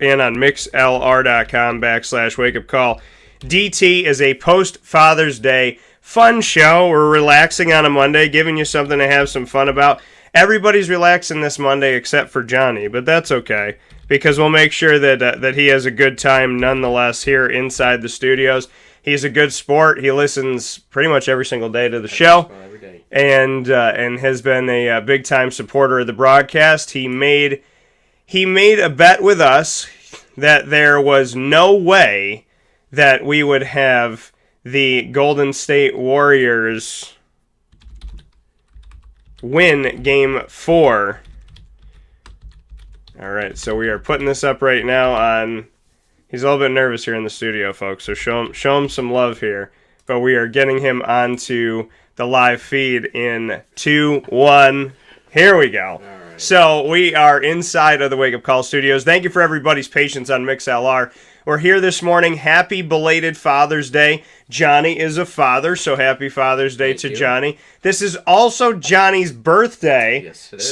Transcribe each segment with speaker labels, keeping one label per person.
Speaker 1: in on mixlr.com/wakeupcall. DT is a post-Father's Day fun show. We're relaxing on a Monday, giving you something to have some fun about. Everybody's relaxing this Monday except for Johnny, but that's okay, because we'll make sure that he has a good time nonetheless here inside the studios. He's a good sport. He listens pretty much every single day to the show,
Speaker 2: every day.
Speaker 1: and has been a big-time supporter of the broadcast. He made a bet with us that there was no way that we would have the Golden State Warriors win Game 4. All right, so we are putting this up right now on... He's a little bit nervous here in the studio, folks, so show him some love here. But we are getting him onto the live feed in 2, 1. Here we go. All right. So we are inside of the Wake Up Call studios. Thank you for everybody's patience on MixLR. We're here this morning. Happy belated Father's Day. Johnny is a father, so happy Father's Day to Johnny. This is also Johnny's birthday.
Speaker 2: Yes, it is.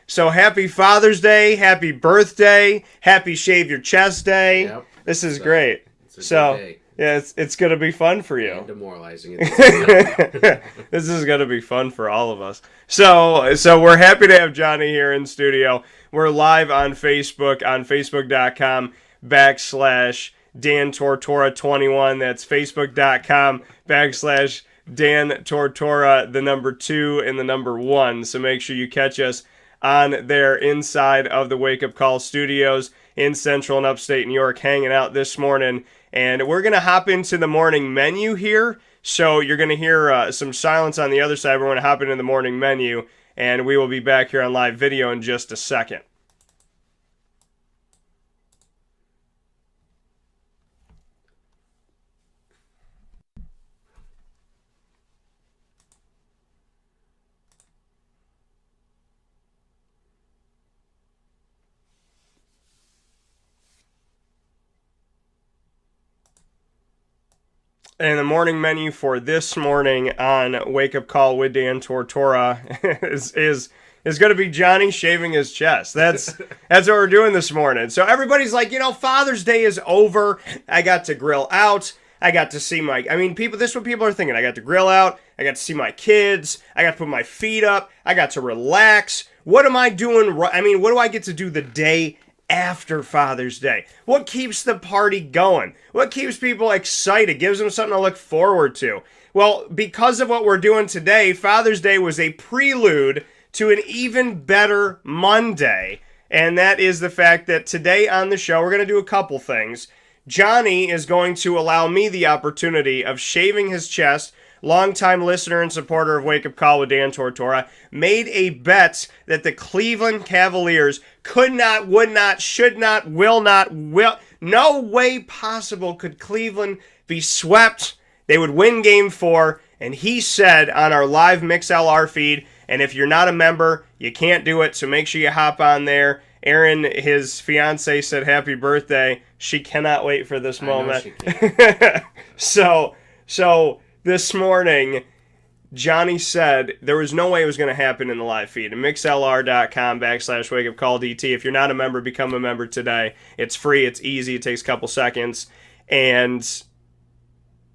Speaker 1: So happy Father's Day, happy birthday, happy Shave Your Chest Day.
Speaker 2: Yep.
Speaker 1: This is great.
Speaker 2: It's a good day.
Speaker 1: Yeah, it's going to be fun for you.
Speaker 2: And demoralizing.
Speaker 1: This is going to be fun for all of us. So we're happy to have Johnny here in studio. We're live on Facebook, on facebook.com/Dan Tortora 21. That's facebook.com/Dan Tortora, the number 2 and the number 1. So make sure you catch us on there inside of the Wake Up Call studios in Central and Upstate New York, hanging out this morning. And we're going to hop into the morning menu here. So you're going to hear some silence on the other side. We're going to hop into the morning menu, and we will be back here on live video in just a second. And the morning menu for this morning on Wake Up Call with Dan Tortora is going to be Johnny shaving his chest. That's what we're doing this morning. So everybody's like, Father's Day is over. I got to grill out. I got to see people. This is what people are thinking. I got to grill out. I got to see my kids. I got to put my feet up. I got to relax. What am I doing? What do I get to do the day after Father's Day? What keeps the party going? What keeps people excited? Gives them something to look forward to? Well, because of what we're doing today, Father's Day was a prelude to an even better Monday. And that is the fact that today on the show, we're going to do a couple things. Johnny is going to allow me the opportunity of shaving his chest. Longtime listener and supporter of Wake Up Call with Dan Tortora made a bet that the Cleveland Cavaliers could not, would not, should not, will not, no way possible could Cleveland be swept. They would win Game 4, and he said on our live MixLR feed, and if you're not a member, you can't do it, so make sure you hop on there. Erin, his fiance, said happy birthday. She cannot wait for this moment. So this morning, Johnny said there was no way it was going to happen in the live feed. And mixlr.com/wakeupcalldt. If you're not a member, become a member today. It's free. It's easy. It takes a couple seconds. And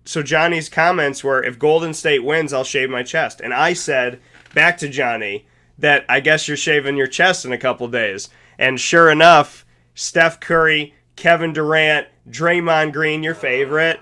Speaker 1: so Johnny's comments were, if Golden State wins, I'll shave my chest. And I said back to Johnny that I guess you're shaving your chest in a couple days. And sure enough, Steph Curry, Kevin Durant, Draymond Green, your favorite,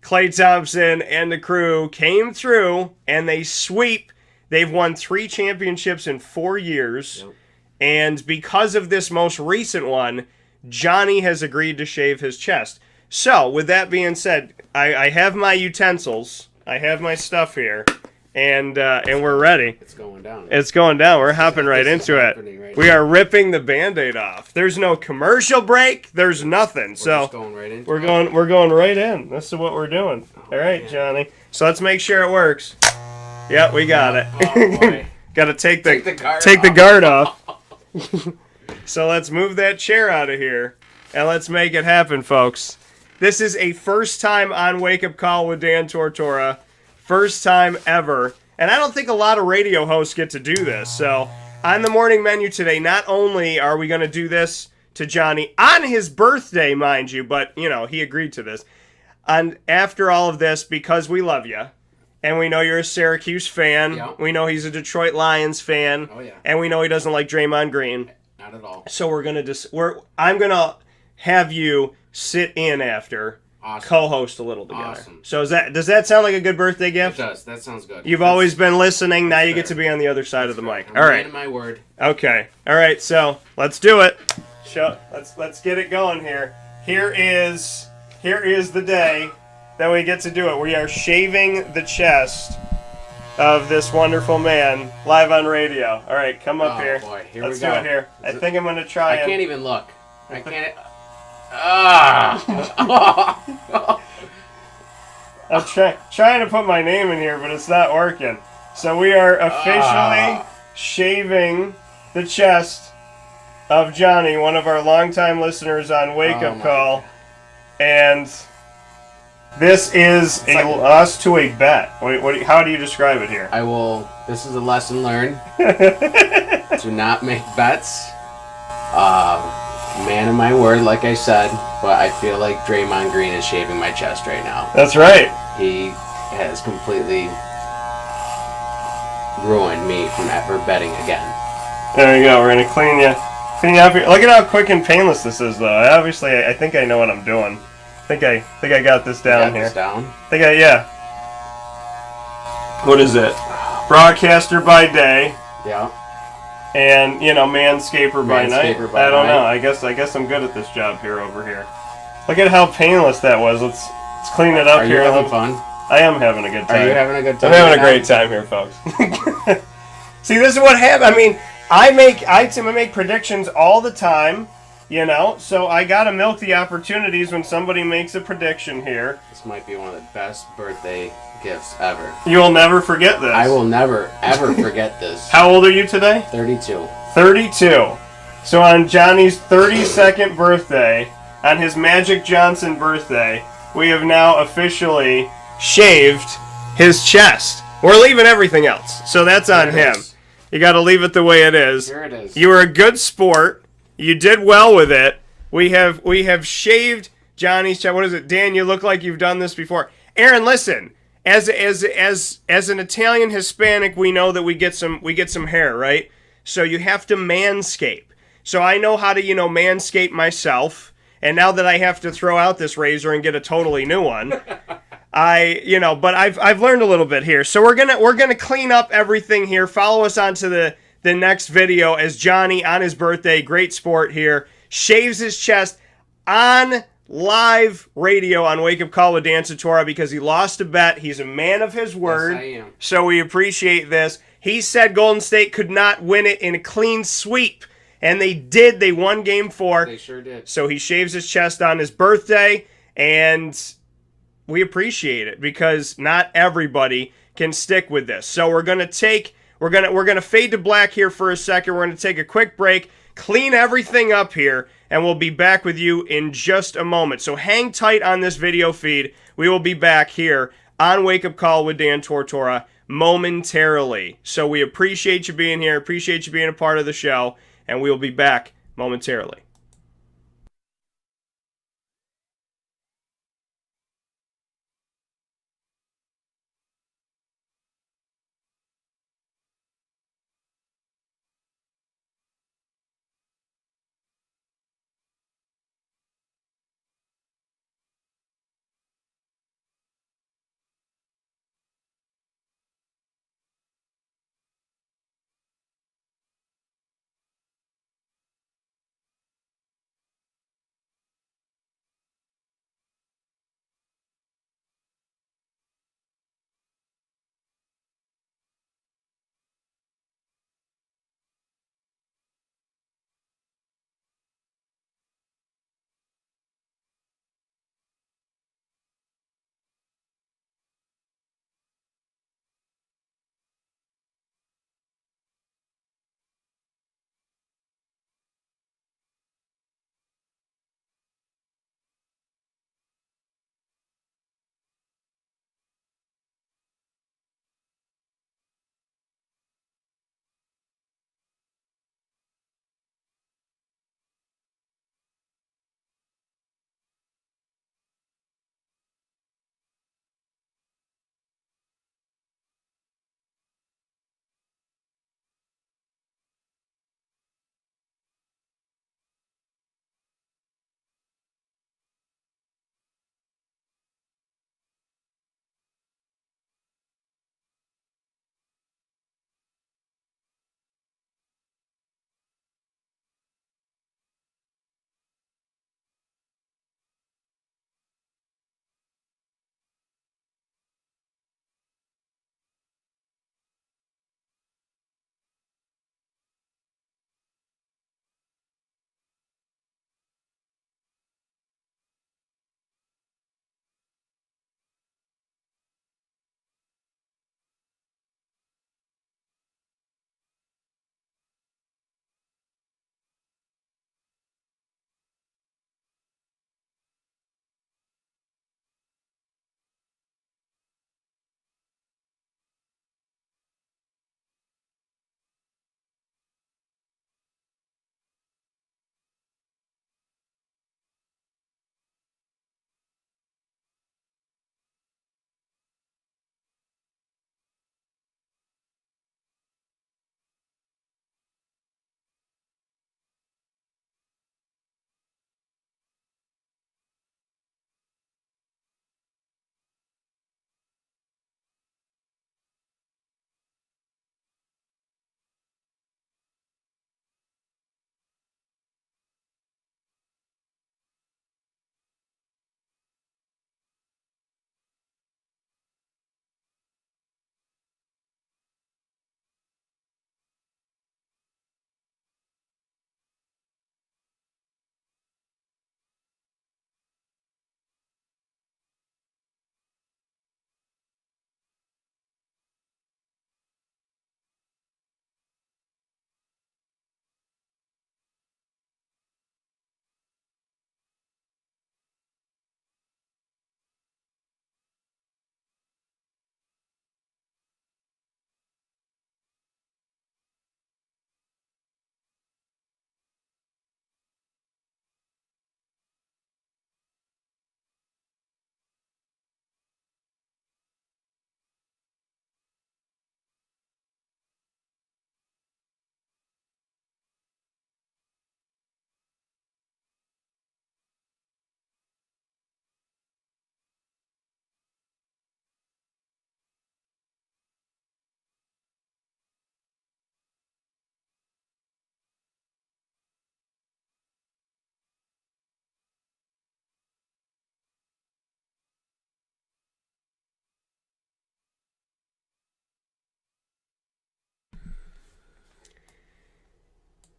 Speaker 1: Klay Thompson, and the crew came through, and they sweep. They've won 3 championships in 4 years. Yep. And because of this most recent one, Johnny has agreed to shave his chest. So, with that being said, I have my utensils. I have my stuff here. And we're ready.
Speaker 2: It's going down.
Speaker 1: It's going down. We're hopping right into it. Right we are ripping the Band-Aid off. There's no commercial break. There's nothing.
Speaker 2: We're just going right into
Speaker 1: We're going right in. This is what we're doing. All right, Johnny. So let's make sure it works. Yep, we got it.
Speaker 2: Oh,
Speaker 1: got to take the guard off. So let's move that chair out of here and let's make it happen, folks. This is a first time on Wake Up Call with Dan Tortora. First time ever. And I don't think a lot of radio hosts get to do this. So on the morning menu today, not only are we going to do this to Johnny on his birthday, mind you, but, he agreed to this. And after all of this, because we love you, and we know you're a Syracuse fan,
Speaker 2: Yeah.
Speaker 1: we know he's a Detroit Lions fan,
Speaker 2: Oh, yeah.
Speaker 1: and we know he doesn't like Draymond Green.
Speaker 2: Not at all.
Speaker 1: So I'm gonna have you sit in after,
Speaker 2: Awesome.
Speaker 1: co-host a little together.
Speaker 2: Awesome.
Speaker 1: So does that sound like a good birthday
Speaker 2: It
Speaker 1: gift?
Speaker 2: does. That sounds good.
Speaker 1: You've always been listening. Now you get
Speaker 2: fair.
Speaker 1: to be on the other side of the mic.
Speaker 2: I'm
Speaker 1: All
Speaker 2: a
Speaker 1: right.
Speaker 2: man of my word.
Speaker 1: Okay. All right. So let's do it. Let's get it going here. Here is the day that we get to do it. We are shaving the chest of this wonderful man live on radio. All right, come up here.
Speaker 2: Boy, here
Speaker 1: Let's
Speaker 2: we go.
Speaker 1: do it here. I think I'm gonna try.
Speaker 2: I can't even look. I can't. Ah!
Speaker 1: I'm trying to put my name in here, but it's not working. So we are officially shaving the chest of Johnny, one of our longtime listeners on Wake Up
Speaker 2: my
Speaker 1: Call,
Speaker 2: God.
Speaker 1: and this is a loss to a bet. How do you describe it here?
Speaker 2: This is a lesson learned. Do not make bets. Man of my word, like I said, but I feel like Draymond Green is shaving my chest right now.
Speaker 1: That's right.
Speaker 2: He has completely ruined me from ever betting again.
Speaker 1: There you go. We're gonna clean you up here. Look at how quick and painless this is, though. I think I know what I'm doing. I think I got this down here. Yeah. What is it? Broadcaster by day.
Speaker 2: Yeah.
Speaker 1: And manscaper by night. I don't know. I guess I'm good at this job over here. Look at how painless that was. Let's clean it up here.
Speaker 2: Are you having fun?
Speaker 1: I am having a good time.
Speaker 2: Are you having a good time?
Speaker 1: I'm having a great time here, folks. See, this is what happens. I mean, I make predictions all the time. So I gotta milk the opportunities when somebody makes a prediction here.
Speaker 2: This might be one of the best birthday gifts ever.
Speaker 1: You will never forget this.
Speaker 2: I will never, ever forget this.
Speaker 1: How old are you today?
Speaker 2: 32.
Speaker 1: 32. So on Johnny's 32nd birthday, on his Magic Johnson birthday, we have now officially shaved his chest. We're leaving everything else. So that's on him. You gotta leave it the way it is.
Speaker 2: Here it is.
Speaker 1: You were a good sport. You did well with it. We have shaved Johnny's chest. What is it, Dan? You look like you've done this before. Aaron, listen. As an Italian Hispanic, we know that we get some hair, right? So you have to manscape. So I know how to manscape myself. And now that I have to throw out this razor and get a totally new one, but I've learned a little bit here. So we're gonna clean up everything here. Follow us onto the next video as Johnny on his birthday, great sport here, shaves his chest on live radio on Wake Up Call with Dan Tortora because he lost a bet. He's a man of his word.
Speaker 2: Yes, I am.
Speaker 1: So we appreciate this. He said Golden State could not win it in a clean sweep. And they did. They won Game 4.
Speaker 2: They sure did.
Speaker 1: So he shaves his chest on his birthday. And we appreciate it because not everybody can stick with this. So we're gonna fade to black here for a second. We're gonna take a quick break, clean everything up here, and we'll be back with you in just a moment. So hang tight on this video feed. We will be back here on Wake Up Call with Dan Tortora momentarily. So we appreciate you being here, appreciate you being a part of the show, and we will be back momentarily.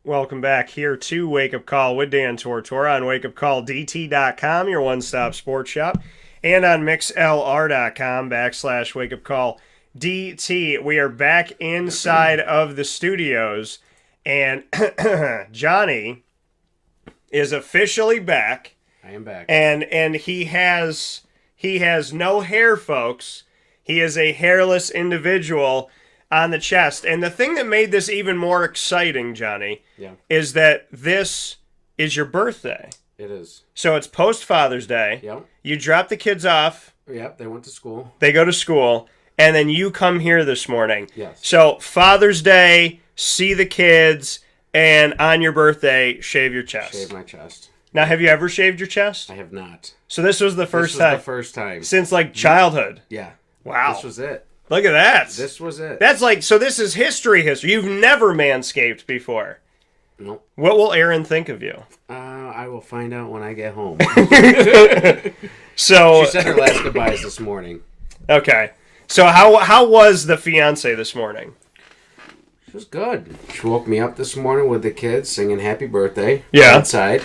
Speaker 1: Welcome back here to Wake Up Call with Dan Tortora on wakeupcalldt.com, your one-stop sports shop, and on mixlr.com/wakeupcalldt. We are back inside of the studios, and Johnny is officially back.
Speaker 2: I am back.
Speaker 1: And he has no hair, folks. He is a hairless individual on the chest. And the thing that made this even more exciting, Johnny, is that this is your birthday.
Speaker 2: It is.
Speaker 1: So it's post-Father's Day.
Speaker 2: Yep.
Speaker 1: You drop the kids off.
Speaker 2: Yep, they went to school.
Speaker 1: They go to school. And then you come here this morning.
Speaker 2: Yes.
Speaker 1: So Father's Day, see the kids, and on your birthday, shave your chest.
Speaker 2: Shave my chest.
Speaker 1: Now, have you ever shaved your chest?
Speaker 2: I have not.
Speaker 1: So this was the first
Speaker 2: time.
Speaker 1: time?
Speaker 2: The first time.
Speaker 1: Since, like, childhood?
Speaker 2: Yeah.
Speaker 1: Wow.
Speaker 2: This was it.
Speaker 1: Look at that.
Speaker 2: This was it.
Speaker 1: That's like, so this is history. You've never manscaped before.
Speaker 2: Nope.
Speaker 1: What will Aaron think of you?
Speaker 2: I will find out when I get home.
Speaker 1: So
Speaker 2: she said her last goodbyes this morning.
Speaker 1: Okay. So how was the fiance this morning?
Speaker 2: She was good. She woke me up this morning with the kids singing happy birthday outside.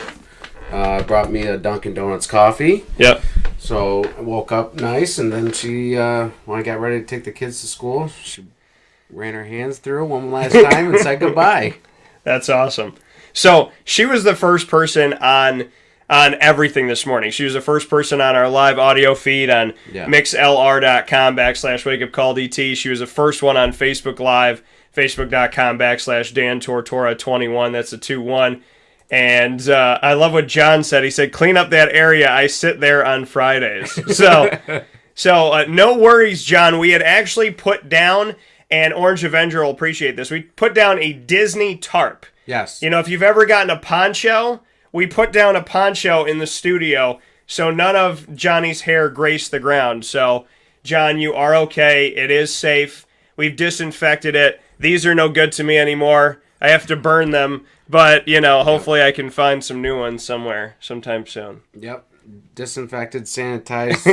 Speaker 2: Brought me a Dunkin' Donuts coffee.
Speaker 1: Yep.
Speaker 2: So I woke up nice, and then she, when I got ready to take the kids to school, she ran her hands through one last time and said goodbye. That's
Speaker 1: awesome. So she was the first person on everything this morning. She was the first person on our live audio feed on mixlr.com/wakeupcalldt. She was the first one on Facebook Live, facebook.com/Dan Tortora21. That's a 2-1. And I love what John said. He said, clean up that area. I sit there on Fridays. So no worries, John. We had actually put down, and Orange Avenger will appreciate this, we put down a Disney tarp.
Speaker 2: Yes.
Speaker 1: You know, if you've ever gotten a poncho, we put down a poncho in the studio so none of Johnny's hair graced the ground. So, John, you are okay. It is safe. We've disinfected it. These are no good to me anymore. I have to burn them. But, you know, hopefully I can find some new ones somewhere sometime soon.
Speaker 2: Yep. Disinfected, sanitized.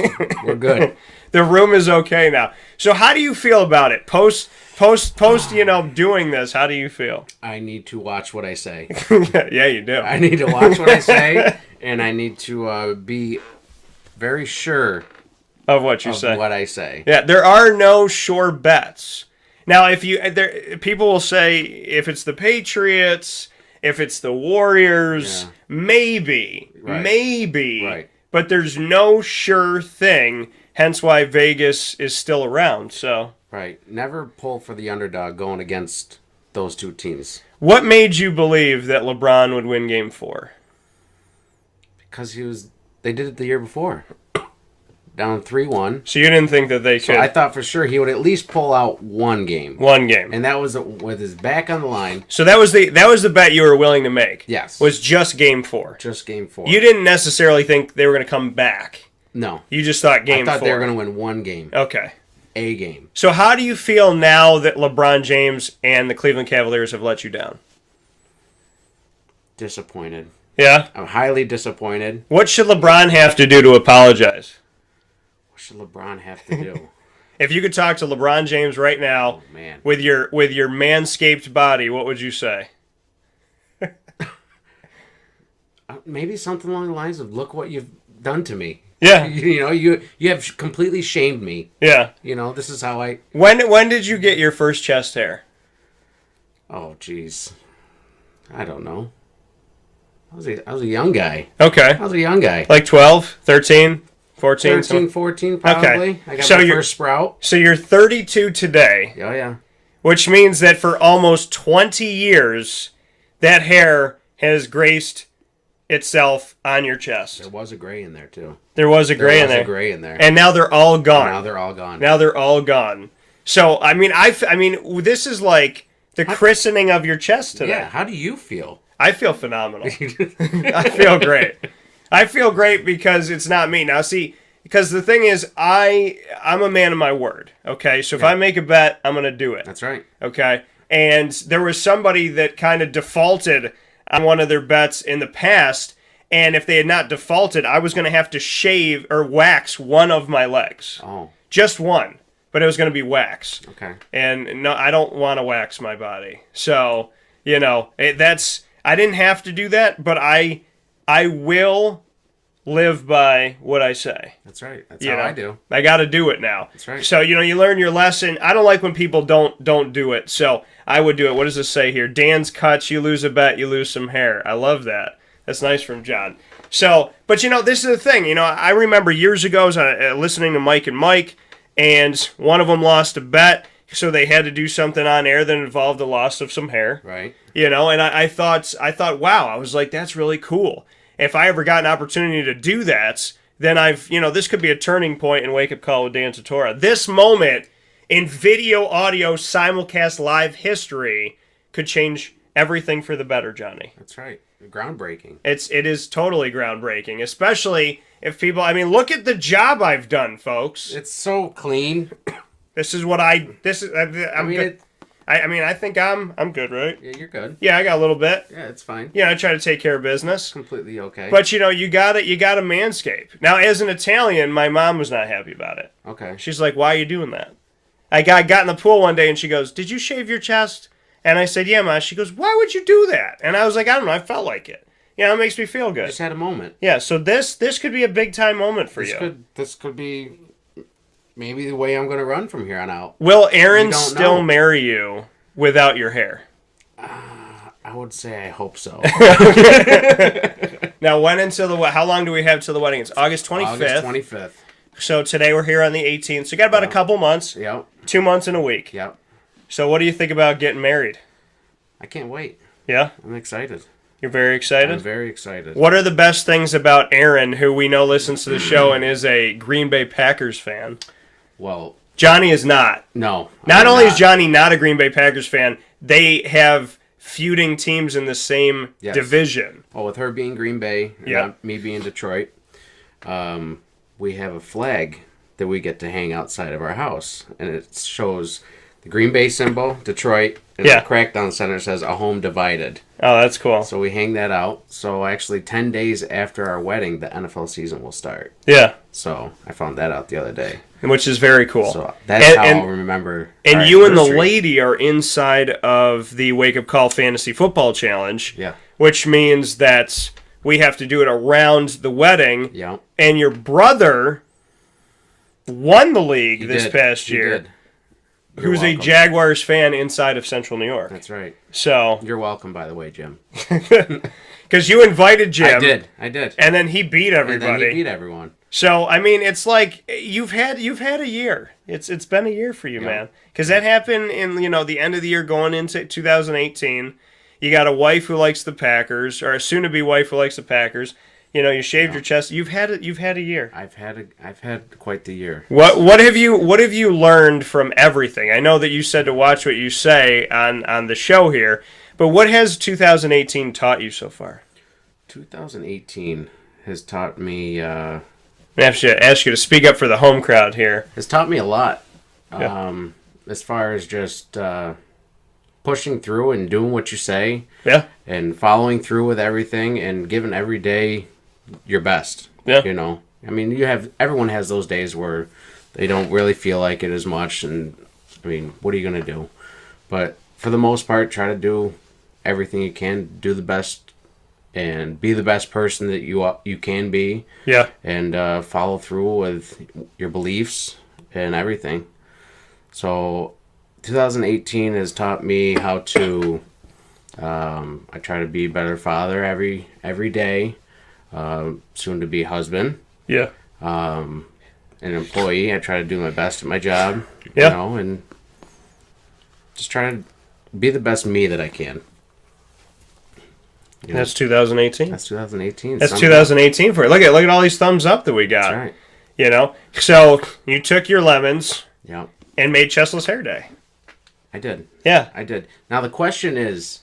Speaker 2: We're good.
Speaker 1: The room is okay now. So how do you feel about it? Post, you know, doing this, how do you feel?
Speaker 2: I need to watch what I say.
Speaker 1: Yeah, you do.
Speaker 2: I need to watch what I say, and I need to be very sure
Speaker 1: of what you say.
Speaker 2: What I say.
Speaker 1: Yeah, there are no sure bets. Now, people will say if it's the Patriots, if it's the Warriors, maybe. Right. But there's no sure thing, hence why Vegas is still around. So
Speaker 2: right. Never pull for the underdog going against those two teams.
Speaker 1: What made you believe that LeBron would win Game 4?
Speaker 2: Because they did it the year before. Down 3-1.
Speaker 1: So you didn't think that they could?
Speaker 2: I thought for sure he would at least pull out one game. And that was with his back on the line.
Speaker 1: So that was the bet you were willing to make?
Speaker 2: Yes.
Speaker 1: Was just Game 4?
Speaker 2: Just Game 4.
Speaker 1: You didn't necessarily think they were going to come back?
Speaker 2: No.
Speaker 1: You just thought Game 4?
Speaker 2: I thought they were going to win one game.
Speaker 1: Okay.
Speaker 2: A game.
Speaker 1: So how do you feel now that LeBron James and the Cleveland Cavaliers have let you down?
Speaker 2: Disappointed.
Speaker 1: Yeah?
Speaker 2: I'm highly disappointed.
Speaker 1: What should LeBron have to do to apologize?
Speaker 2: What should LeBron have to do?
Speaker 1: If you could talk to LeBron James right now with your manscaped body, what would you say?
Speaker 2: Maybe something along the lines of, look what you've done to me.
Speaker 1: Yeah.
Speaker 2: You know, you have completely shamed me.
Speaker 1: Yeah.
Speaker 2: You know, this is how I...
Speaker 1: When did you get your first chest hair?
Speaker 2: Oh, jeez. I don't know. I was a young guy.
Speaker 1: Okay.
Speaker 2: I was a young guy.
Speaker 1: Like 12, 13, 14?
Speaker 2: 13, 14 probably.
Speaker 1: Okay.
Speaker 2: I got my first sprout.
Speaker 1: So you're 32 today.
Speaker 2: Oh, yeah.
Speaker 1: Which means that for almost 20 years, that hair has graced itself on your chest.
Speaker 2: There was a gray in there, too.
Speaker 1: There was a gray in there. And now they're all gone.
Speaker 2: Now they're all gone.
Speaker 1: So, I mean, this is like the christening of your chest today.
Speaker 2: Yeah, how do you feel?
Speaker 1: I feel phenomenal. I feel great. I feel great because it's not me. Now, see, because the thing is, I'm a man of my word, okay? So if I make a bet, I'm going to do it.
Speaker 2: That's right.
Speaker 1: Okay? And there was somebody that kind of defaulted on one of their bets in the past, and if they had not defaulted, I was going to have to shave or wax one of my legs.
Speaker 2: Oh.
Speaker 1: Just one. But it was going to be wax.
Speaker 2: Okay.
Speaker 1: And no, I don't want to wax my body. So, you know, that's I didn't have to do that, but I will live by what I say.
Speaker 2: That's right. That's how I do.
Speaker 1: I got to do it now.
Speaker 2: That's right.
Speaker 1: So, you learn your lesson. I don't like when people don't do it. So, I would do it. What does this say here? Dan's cuts, you lose a bet, you lose some hair. I love that. That's nice from John. So, but this is the thing. I remember years ago I was listening to Mike and Mike, and one of them lost a bet, so they had to do something on air that involved the loss of some hair.
Speaker 2: Right.
Speaker 1: And I thought, wow, I was like, that's really cool. If I ever got an opportunity to do that, then this could be a turning point in Wake Up Call with Dan Tortora. This moment in video, audio, simulcast live history could change everything for the better, Johnny.
Speaker 2: That's right. Groundbreaking.
Speaker 1: It is totally groundbreaking, especially if people, look at the job I've done, folks.
Speaker 2: It's so clean.
Speaker 1: This is what I'm good. I think I'm good, right?
Speaker 2: Yeah, you're good.
Speaker 1: Yeah, I got a little bit.
Speaker 2: Yeah, it's fine.
Speaker 1: Yeah, I try to take care of business.
Speaker 2: Completely okay.
Speaker 1: But you gotta manscape. Now, as an Italian, my mom was not happy about it.
Speaker 2: Okay.
Speaker 1: She's like, "Why are you doing that?" I got in the pool one day and she goes, "Did you shave your chest?" And I said, "Yeah, Ma." She goes, "Why would you do that?" And I was like, "I don't know. I felt like it. It makes me feel good."
Speaker 2: Just had a moment.
Speaker 1: Yeah. So this could be a big time moment for you.
Speaker 2: This could be maybe the way I'm going to run from here on out.
Speaker 1: Will Aaron still marry you without your hair?
Speaker 2: I would say I hope so.
Speaker 1: Now, how long do we have till the wedding? It's August 25th.
Speaker 2: August 25th.
Speaker 1: So today we're here on the 18th. So you got about a couple months.
Speaker 2: Yep.
Speaker 1: 2 months and a week.
Speaker 2: Yep.
Speaker 1: So what do you think about getting married?
Speaker 2: I can't wait.
Speaker 1: Yeah?
Speaker 2: I'm excited.
Speaker 1: You're very excited?
Speaker 2: I'm very excited.
Speaker 1: What are the best things about Aaron, who we know listens to the show and is a Green Bay Packers fan?
Speaker 2: Well,
Speaker 1: Johnny is not.
Speaker 2: No.
Speaker 1: Not only is Johnny not a Green Bay Packers fan, they have feuding teams in the same division.
Speaker 2: Well, with her being Green Bay and me being Detroit, we have a flag that we get to hang outside of our house. And it shows the Green Bay symbol, Detroit, and the crack down the center says "A Home Divided."
Speaker 1: Oh, that's cool.
Speaker 2: So we hang that out. So actually 10 days after our wedding, the NFL season will start.
Speaker 1: Yeah.
Speaker 2: So I found that out the other day.
Speaker 1: Which is very cool.
Speaker 2: So that's how I'll remember.
Speaker 1: And you and the lady are inside of the Wake Up Call Fantasy Football Challenge.
Speaker 2: Yeah.
Speaker 1: Which means that we have to do it around the wedding.
Speaker 2: Yeah.
Speaker 1: And your brother won the league this past year.
Speaker 2: He did.
Speaker 1: Who's a Jaguars fan inside of Central New York.
Speaker 2: That's right.
Speaker 1: So
Speaker 2: you're welcome, by the way, Jim.
Speaker 1: Because you invited Jim.
Speaker 2: I did.
Speaker 1: And then he beat everybody.
Speaker 2: And then he beat everyone.
Speaker 1: So it's like you've had a year. It's been a year for you, man. Because that happened in the end of the year going into 2018. You got a wife who likes the Packers, or a soon-to-be wife who likes the Packers. You shaved your chest. You've had a year.
Speaker 2: I've had quite the year.
Speaker 1: What have you learned from everything? I know that you said to watch what you say on the show here, but what has 2018 taught you so far?
Speaker 2: 2018 has taught me.
Speaker 1: I have to ask you to speak up for the home crowd here.
Speaker 2: Has taught me a lot.
Speaker 1: Yeah.
Speaker 2: As far as just pushing through and doing what you say.
Speaker 1: Yeah.
Speaker 2: And following through with everything and giving every day your best.
Speaker 1: Yeah.
Speaker 2: Everyone has those days where they don't really feel like it as much, and what are you going to do? But for the most part, try to do everything you can, do the best, and be the best person that you can be.
Speaker 1: Yeah. And
Speaker 2: follow through with your beliefs and everything. So 2018 has taught me how to I try to be a better father every day, soon to be husband.
Speaker 1: Yeah.
Speaker 2: An employee. I try to do my best at my job.
Speaker 1: Yeah.
Speaker 2: And just try to be the best me that I can.
Speaker 1: That's 2018.
Speaker 2: That's 2018.
Speaker 1: That's 2018 for you. Look at all these thumbs up that we got.
Speaker 2: That's right.
Speaker 1: So you took your lemons.
Speaker 2: Yeah.
Speaker 1: And made Chestless Hair Day.
Speaker 2: I did.
Speaker 1: Yeah.
Speaker 2: I did. Now the question is,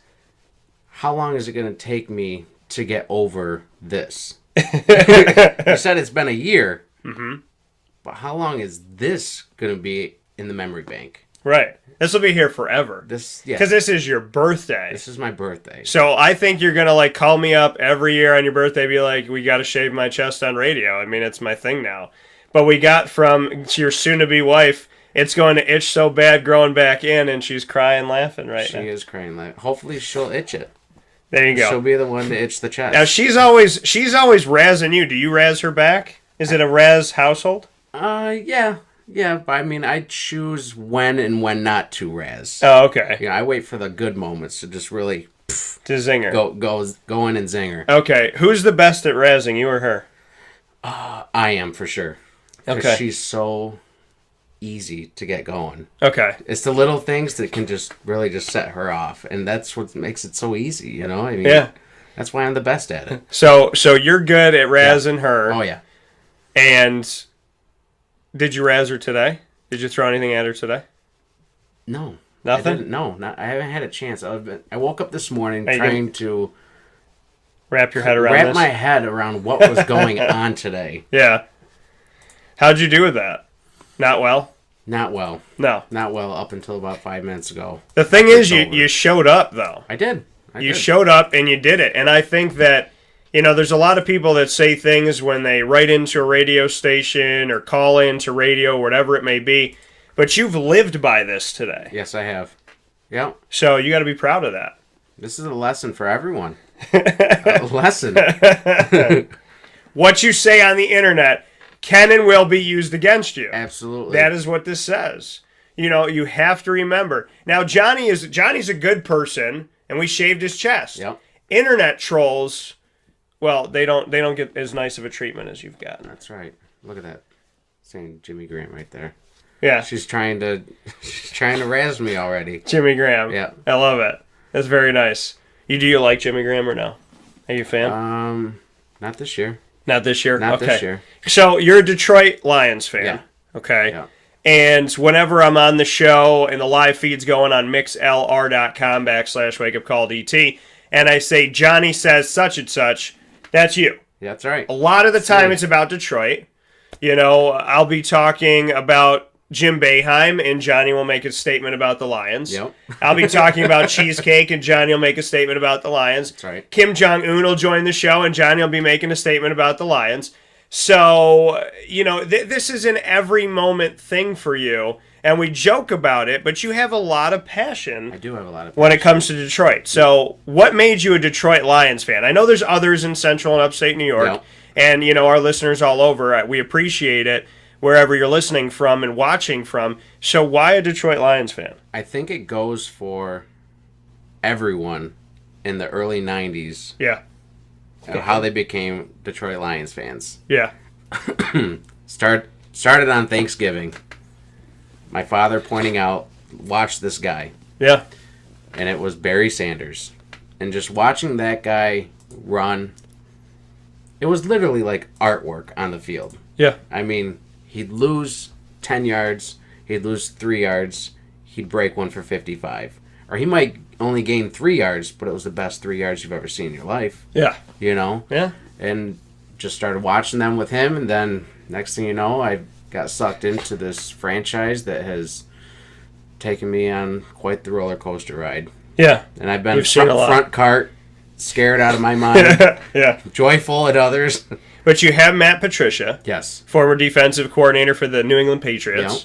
Speaker 2: how long is it going to take me to get over this? You said it's been a year.
Speaker 1: Mm-hmm.
Speaker 2: But how long is this going to be in the memory bank?
Speaker 1: Right. This will be here forever. Because this is your birthday.
Speaker 2: This is my birthday.
Speaker 1: So I think you're going to call me up every year on your birthday, be like, we got to shave my chest on radio. It's my thing now. But we got from your soon-to-be wife, it's going to itch so bad growing back in, and she's crying laughing right now.
Speaker 2: She is crying laughing. Hopefully she'll itch it.
Speaker 1: There you go.
Speaker 2: She'll be the one to itch the chest.
Speaker 1: Now she's always razzing you. Do you razz her back? Is it a razz household?
Speaker 2: Yeah. But I mean, I choose when and when not to razz.
Speaker 1: Oh, okay.
Speaker 2: Yeah, I wait for the good moments to just really
Speaker 1: To zing her.
Speaker 2: go in and zing her.
Speaker 1: Okay. Who's the best at razzing, you or her?
Speaker 2: I am for sure.
Speaker 1: Okay.
Speaker 2: She's so easy to get going.
Speaker 1: Okay.
Speaker 2: It's the little things that can just really just set her off, and that's what makes it so easy. You know, I mean,
Speaker 1: Yeah.
Speaker 2: that's why I'm the best at it.
Speaker 1: So you're good at razzing her.
Speaker 2: Oh yeah.
Speaker 1: And did you razz her today? Did you throw anything at her today?
Speaker 2: No.
Speaker 1: Nothing?
Speaker 2: I haven't had a chance. I woke up this morning
Speaker 1: Hey, you
Speaker 2: trying to
Speaker 1: Wrap your head around
Speaker 2: wrap
Speaker 1: this?
Speaker 2: my head around what was going on today.
Speaker 1: Yeah. How'd you do with that? Not well?
Speaker 2: Not well.
Speaker 1: No.
Speaker 2: Not well up until about 5 minutes ago.
Speaker 1: The thing is,
Speaker 2: over.
Speaker 1: you showed up, though.
Speaker 2: I did.
Speaker 1: You showed up and you did it. And I think that, there's a lot of people that say things when they write into a radio station or call into radio, whatever it may be. But you've lived by this today.
Speaker 2: Yes, I have. Yep.
Speaker 1: So you got to be proud of that.
Speaker 2: This is a lesson for everyone. A lesson.
Speaker 1: What you say on the internet can and will be used against you.
Speaker 2: Absolutely.
Speaker 1: That is what this says. You have to remember. Now, Johnny's a good person, and we shaved his chest.
Speaker 2: Yep.
Speaker 1: Internet trolls, well, they don't get as nice of a treatment as you've gotten.
Speaker 2: That's right. Look at that. Saying Jimmy Grant right there.
Speaker 1: Yeah.
Speaker 2: She's trying to razz me already.
Speaker 1: Jimmy Graham.
Speaker 2: Yeah.
Speaker 1: I love it. That's very nice. Do you like Jimmy Graham or no? Are you a fan?
Speaker 2: Not this year.
Speaker 1: Not this year?
Speaker 2: Not
Speaker 1: okay.
Speaker 2: this year.
Speaker 1: So you're a Detroit Lions fan.
Speaker 2: Yeah.
Speaker 1: Okay.
Speaker 2: Yeah.
Speaker 1: And whenever I'm on the show and the live feed's going on mixlr.com/wakeupcalldt, and I say Johnny says such and such, that's you.
Speaker 2: Yeah, that's right.
Speaker 1: A lot of the time it's about Detroit. I'll be talking about Jim Boeheim, and Johnny will make a statement about the Lions.
Speaker 2: Yep.
Speaker 1: I'll be talking about cheesecake, and Johnny will make a statement about the Lions.
Speaker 2: That's right.
Speaker 1: Kim Jong-un will join the show, and Johnny will be making a statement about the Lions. So, this is an every moment thing for you, and we joke about it, but you have a lot of passion.
Speaker 2: I do have a lot of passion
Speaker 1: When it comes to Detroit. So, what made you a Detroit Lions fan? I know there's others in Central and Upstate New York,
Speaker 2: Yep.
Speaker 1: and, our listeners all over. We appreciate it wherever you're listening from and watching from. So, why a Detroit Lions fan?
Speaker 2: I think it goes for everyone in the early 90s.
Speaker 1: Yeah.
Speaker 2: How they became Detroit Lions fans.
Speaker 1: Yeah.
Speaker 2: Started on Thanksgiving. My father pointing out, watch this guy.
Speaker 1: Yeah.
Speaker 2: And it was Barry Sanders. And just watching that guy run, it was literally like artwork on the field.
Speaker 1: Yeah.
Speaker 2: I mean, he'd lose 10 yards, he'd lose 3 yards, he'd break one for 55. Or he might only gain 3 yards, but it was the best 3 yards you've ever seen in your life.
Speaker 1: Yeah.
Speaker 2: Yeah. And just started watching them with him, and then next thing you know, I got sucked into this franchise that has taken me on quite the roller coaster ride.
Speaker 1: Yeah.
Speaker 2: And I've been front cart, scared out of my mind,
Speaker 1: Yeah.
Speaker 2: joyful at others.
Speaker 1: But you have Matt Patricia.
Speaker 2: Yes.
Speaker 1: Former defensive coordinator for the New England Patriots.
Speaker 2: Yep.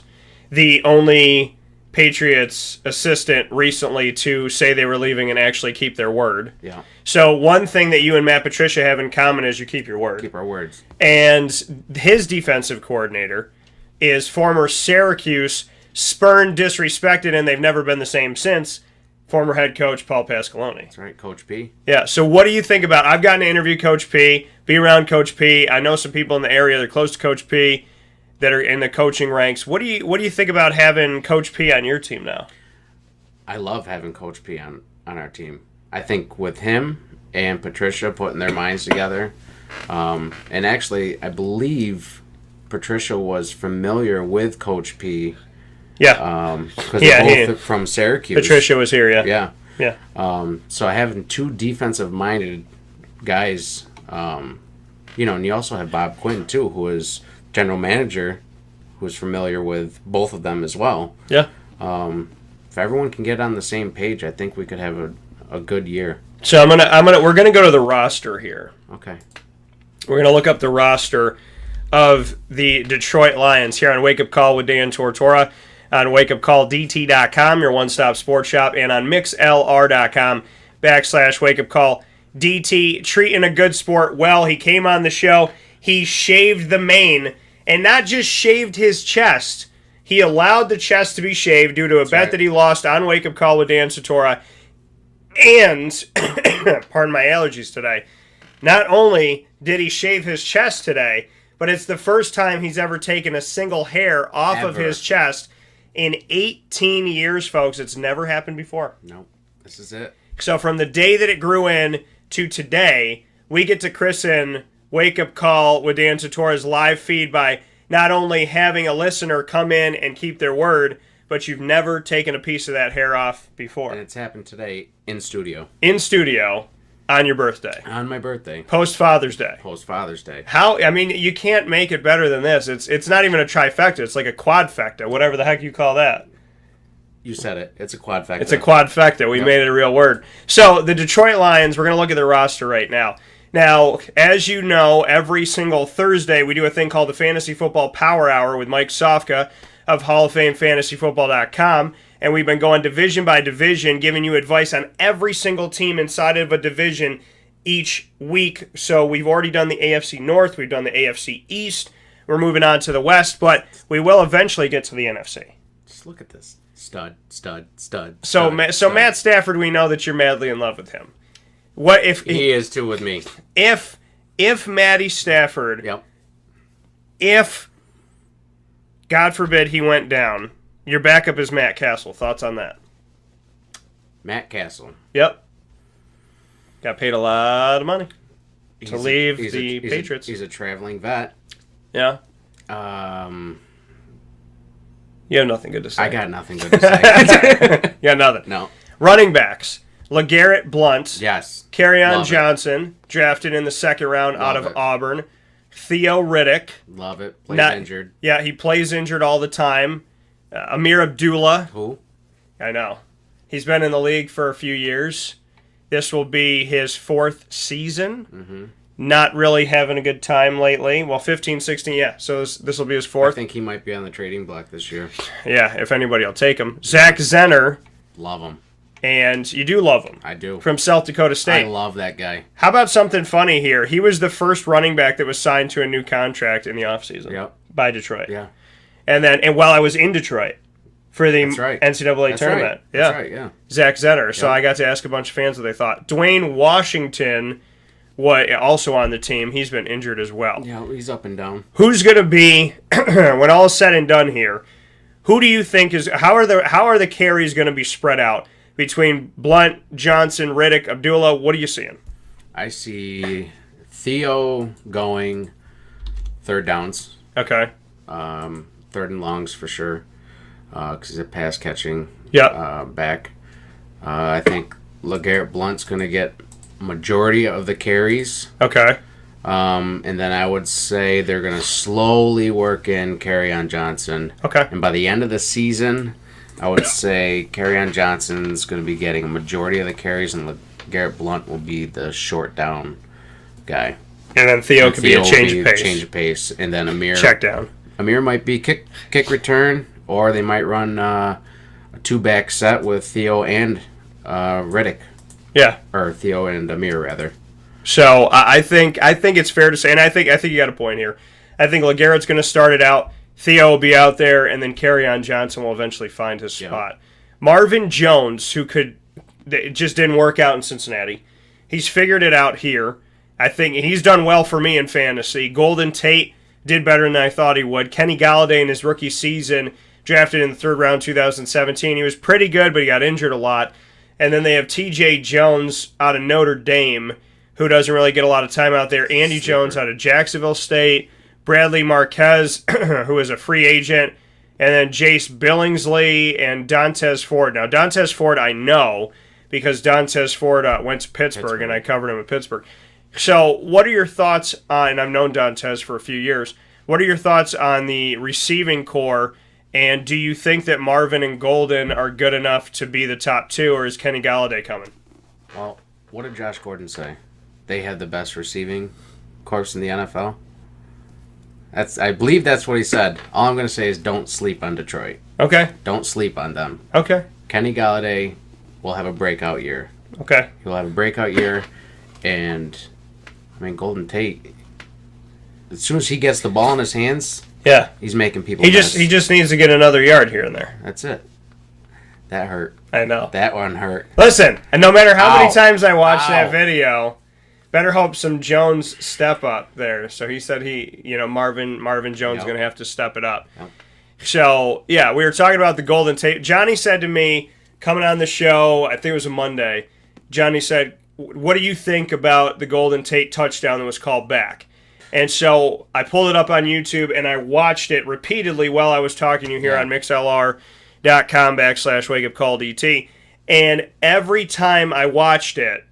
Speaker 1: The only Patriots assistant recently to say they were leaving and actually keep their word.
Speaker 2: Yeah.
Speaker 1: So one thing that you and Matt Patricia have in common is you keep your word.
Speaker 2: Keep our words.
Speaker 1: And his defensive coordinator is former Syracuse, spurned, disrespected, and they've never been the same since, former head coach Paul Pasqualoni.
Speaker 2: That's right, Coach P.
Speaker 1: Yeah, so what do you think about, I've gotten to interview Coach P, be around Coach P. I know some people in the area that are close to Coach P that are in the coaching ranks. What do you think about having Coach P on your team now?
Speaker 2: I love having Coach P on our team. I think with him and Patricia putting their minds together, and actually I believe Patricia was familiar with Coach P.
Speaker 1: Yeah.
Speaker 2: Because they're both from Syracuse.
Speaker 1: Patricia was here, yeah.
Speaker 2: Yeah.
Speaker 1: Yeah.
Speaker 2: So having two defensive-minded guys, and you also have Bob Quinn, too, who is general manager, who is familiar with both of them as well.
Speaker 1: Yeah.
Speaker 2: If everyone can get on the same page, I think we could have a good year.
Speaker 1: So we're gonna go to the roster here.
Speaker 2: Okay.
Speaker 1: We're gonna look up the roster of the Detroit Lions here on Wake Up Call with Dan Tortora on wakeupcalldt.com, your one-stop sports shop, and on mixlr.com /Wake Up Call DT. Treating a good sport well. He came on the show. He shaved the mane, and not just shaved his chest. He allowed the chest to be shaved due to a bet that he lost on Wake Up Call with Dan Satora. And, pardon my allergies today, not only did he shave his chest today, but it's the first time he's ever taken a single hair off of his chest in 18 years, folks. It's never happened before.
Speaker 2: No, this is it.
Speaker 1: So from the day that it grew in to today, we get to christen Wake Up Call with Dan Satora's live feed by not only having a listener come in and keep their word, but you've never taken a piece of that hair off before.
Speaker 2: And it's happened today in studio.
Speaker 1: In studio on your birthday.
Speaker 2: On my birthday.
Speaker 1: Post Father's Day.
Speaker 2: Post Father's Day.
Speaker 1: I mean, you can't make it better than this. It's not even a trifecta. It's like a quadfecta, whatever the heck you call that.
Speaker 2: You said it. It's a quadfecta.
Speaker 1: It's a quadfecta. We made it a real word. So the Detroit Lions, we're going to look at their roster right now. Now, as you know, every single Thursday we do a thing called the Fantasy Football Power Hour with Mike Sofka of Hall of Fame FantasyFootball.com. And we've been going division by division, giving you advice on every single team inside of a division each week. So we've already done the AFC North. We've done the AFC East. We're moving on to the West, but we will eventually get to the NFC.
Speaker 2: Just look at this. Stud, stud, stud.
Speaker 1: So
Speaker 2: stud.
Speaker 1: Matt Stafford, we know that you're madly in love with him. What if
Speaker 2: he is too with me?
Speaker 1: If Matty Stafford, if God forbid he went down, your backup is Matt Castle. Thoughts on that?
Speaker 2: Matt Castle.
Speaker 1: Yep. Got paid a lot of money to leave the Patriots.
Speaker 2: He's a traveling vet.
Speaker 1: Yeah. You have nothing good to say.
Speaker 2: I got nothing good to say.
Speaker 1: You got nothing.
Speaker 2: No.
Speaker 1: Running backs. LeGarrette Blount.
Speaker 2: Yes.
Speaker 1: Kerryon Johnson, drafted in the second round out of Auburn. Theo Riddick.
Speaker 2: Love it. Plays injured.
Speaker 1: Yeah, he plays injured all the time. Amir Abdullah.
Speaker 2: Who?
Speaker 1: I know. He's been in the league for a few years. This will be his fourth season. Mm-hmm. Not really having a good time lately. Well, 15, 16, yeah. So this will be his fourth.
Speaker 2: I think he might be on the trading block this year.
Speaker 1: Yeah, if anybody will take him. Zach Zenner.
Speaker 2: Love him.
Speaker 1: And you do love him.
Speaker 2: I do.
Speaker 1: From South Dakota State.
Speaker 2: I love that guy.
Speaker 1: How about something funny here? He was the first running back that was signed to a new contract in the offseason by Detroit.
Speaker 2: Yeah.
Speaker 1: And while I was in Detroit for the NCAA tournament.
Speaker 2: Right. That's right, yeah.
Speaker 1: Zach Zenner. So I got to ask a bunch of fans what they thought. Dwayne Washington, also on the team. He's been injured as well.
Speaker 2: Yeah, he's up and down.
Speaker 1: Who's going to be, when all is said and done here, who do you think how are the carries going to be spread out between Blount, Johnson, Riddick, Abdullah? What are you seeing?
Speaker 2: I see Theo going third downs.
Speaker 1: Okay.
Speaker 2: Third and longs for sure, because he's a pass catching back. I think LeGarrette Blount's going to get majority of the carries.
Speaker 1: Okay.
Speaker 2: And then I would say they're going to slowly work in Kerryon Johnson.
Speaker 1: Okay.
Speaker 2: And by the end of the season, I would say Kerryon Johnson's going to be getting a majority of the carries, and LeGarrette Blount will be the short down guy.
Speaker 1: And then Theo could be a change of pace.
Speaker 2: Change of pace. And then Amir.
Speaker 1: Check down.
Speaker 2: Amir might be kick return, or they might run a two-back set with Theo and Riddick.
Speaker 1: Yeah.
Speaker 2: Or Theo and Amir, rather.
Speaker 1: So I think it's fair to say, and I think you got a point here. I think LeGarrette's going to start it out. Theo will be out there, and then Kerryon Johnson will eventually find his spot. Marvin Jones, it just didn't work out in Cincinnati. He's figured it out here. I think he's done well for me in fantasy. Golden Tate did better than I thought he would. Kenny Galladay in his rookie season, drafted in the third round 2017. He was pretty good, but he got injured a lot. And then they have T.J. Jones out of Notre Dame, who doesn't really get a lot of time out there. Andy Jones out of Jacksonville State. Bradley Marquez, who is a free agent. And then Jace Billingsley and Dantes Ford. Now, Dantes Ford I know because Dantes Ford went to Pittsburgh, and I covered him in Pittsburgh. So what are your thoughts on, and I've known Dantes for a few years, what are your thoughts on the receiving core, and do you think that Marvin and Golden are good enough to be the top two, or is Kenny Galladay coming?
Speaker 2: Well, what did Josh Gordon say? They had the best receiving corps in the NFL? I believe that's what he said. All I'm going to say is don't sleep on Detroit.
Speaker 1: Okay.
Speaker 2: Don't sleep on them.
Speaker 1: Okay.
Speaker 2: Kenny Galladay will have a breakout year.
Speaker 1: Okay.
Speaker 2: He'll have a breakout year, and I mean Golden Tate. As soon as he gets the ball in his hands,
Speaker 1: Yeah.
Speaker 2: he's making people.
Speaker 1: He just needs to get another yard here and there.
Speaker 2: That's it. That hurt.
Speaker 1: I know.
Speaker 2: That one hurt.
Speaker 1: Listen, and no matter how many
Speaker 2: Ow.
Speaker 1: times I watched
Speaker 2: Ow.
Speaker 1: that video, better hope some Jones step up there. So he said Marvin Jones is going to have to step it up.
Speaker 2: Yep.
Speaker 1: So, yeah, we were talking about the Golden Tate. Johnny said to me, coming on the show, I think it was a Monday, Johnny said, what do you think about the Golden Tate touchdown that was called back? And so I pulled it up on YouTube and I watched it repeatedly while I was talking to you here on mixlr.com/wakeupcalldt. And every time I watched it,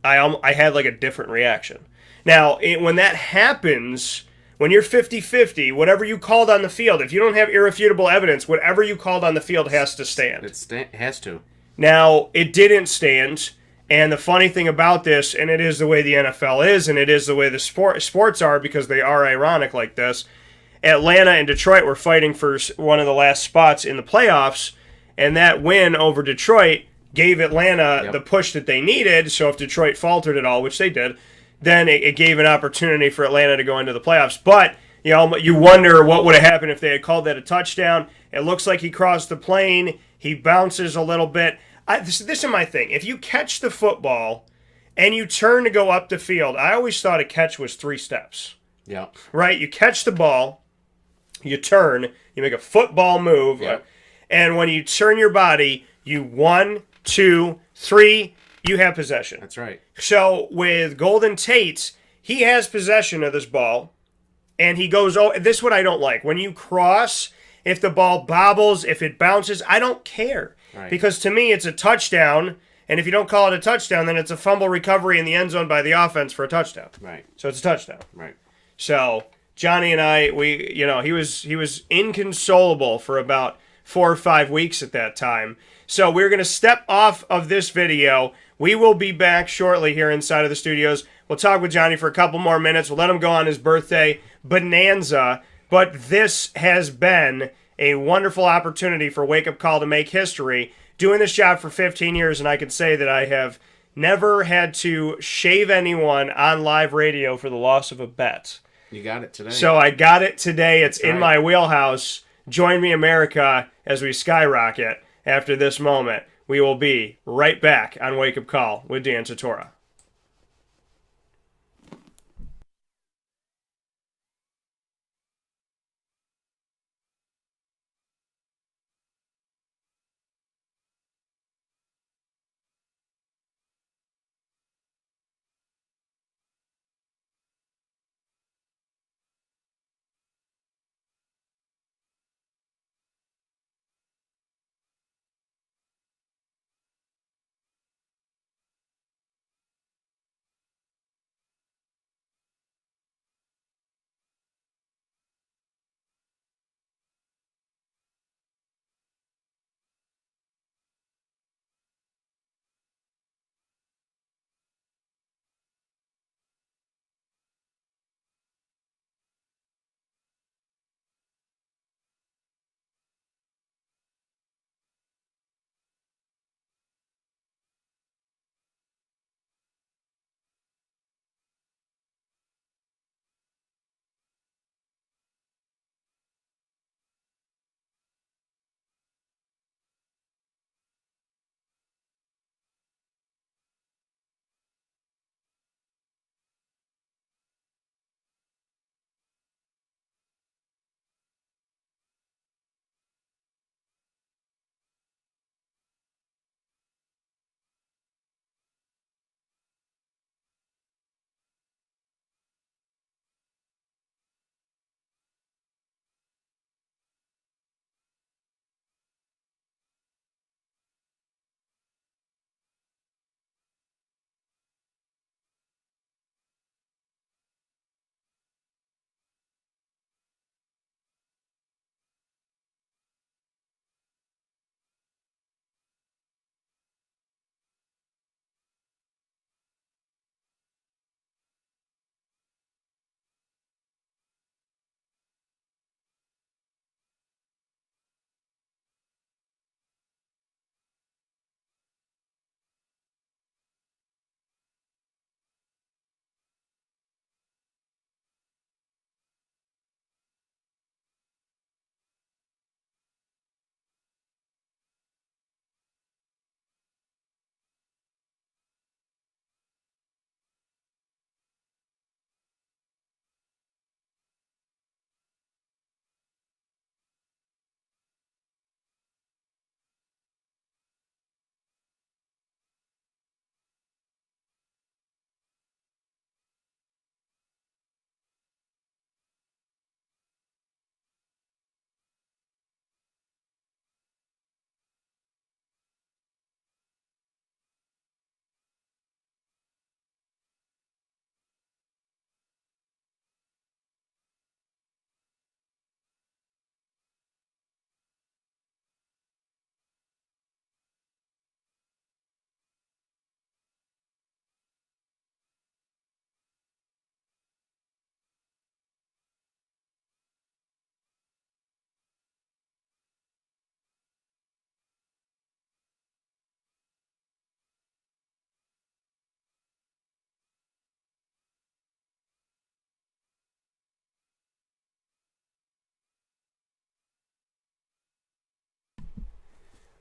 Speaker 1: I had like a different reaction. Now, when that happens, when you're 50-50, whatever you called on the field, if you don't have irrefutable evidence, whatever you called on the field has to stand.
Speaker 2: It has to.
Speaker 1: Now, it didn't stand. And the funny thing about this, and it is the way the NFL is, and it is the way the sports are because they are ironic like this, Atlanta and Detroit were fighting for one of the last spots in the playoffs, and that win over Detroit gave Atlanta the push that they needed. So if Detroit faltered at all, which they did, then it gave an opportunity for Atlanta to go into the playoffs. But you wonder what would have happened if they had called that a touchdown. It looks like he crossed the plane. He bounces a little bit. This is my thing. If you catch the football and you turn to go up the field, I always thought a catch was 3 steps.
Speaker 2: Yeah.
Speaker 1: Right? You catch the ball, you turn, you make a football move, and when you turn your body, you 1, 2, 3, you have possession.
Speaker 2: That's right.
Speaker 1: So with Golden Tate, he has possession of this ball, and he goes, this is what I don't like. When you cross, if the ball bobbles, if it bounces, I don't care. Right. Because to me, it's a touchdown, and if you don't call it a touchdown, then it's a fumble recovery in the end zone by the offense for a touchdown.
Speaker 2: Right.
Speaker 1: So it's a touchdown.
Speaker 2: Right.
Speaker 1: So Johnny and I, he was inconsolable for about 4 or 5 weeks at that time. So we're going to step off of this video. We will be back shortly here inside of the studios. We'll talk with Johnny for a couple more minutes. We'll let him go on his birthday bonanza. But this has been a wonderful opportunity for Wake Up Call to make history. Doing this job for 15 years, and I can say that I have never had to shave anyone on live radio for the loss of a bet.
Speaker 2: You got it today.
Speaker 1: So I got it today. It's in my wheelhouse. Join me, America, as we skyrocket after this moment. We will be right back on Wake Up Call with Dan Tortora.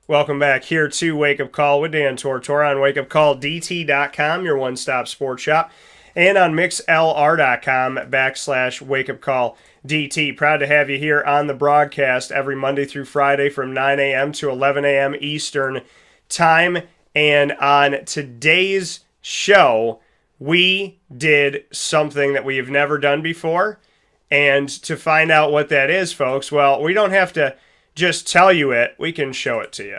Speaker 1: Welcome back here to Wake Up Call with Dan Tortora on wakeupcalldt.com, your one-stop sports shop, and on mixlr.com/wakeupcalldt. Proud to have you here on the broadcast every Monday through Friday from 9 a.m. to 11 a.m. Eastern Time. And on today's show, we did something that we have never done before. And to find out what that is, folks, well, we don't have to just tell you it. We can show it to you.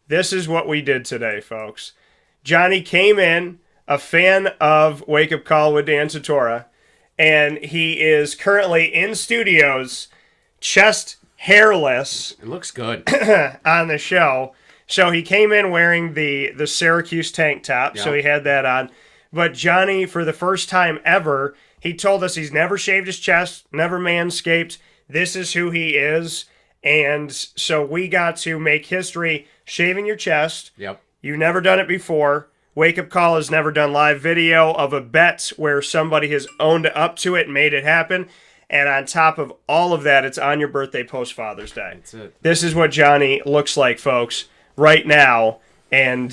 Speaker 1: This is what we did today, folks. Johnny came in, a fan of Wake Up Call with Dan Tortora, and he is currently in studios, chest hairless.
Speaker 2: It looks good.
Speaker 1: On the show. So he came in wearing the Syracuse tank top, so he had that on. But Johnny, for the first time ever, he told us he's never shaved his chest, never manscaped. This is who he is. And so we got to make history shaving your chest.
Speaker 2: Yep.
Speaker 1: You've never done it before. Wake Up Call has never done live video of a bet where somebody has owned up to it and made it happen. And on top of all of that, it's on your birthday post Father's Day.
Speaker 2: That's it.
Speaker 1: This is what Johnny looks like, folks, right now. And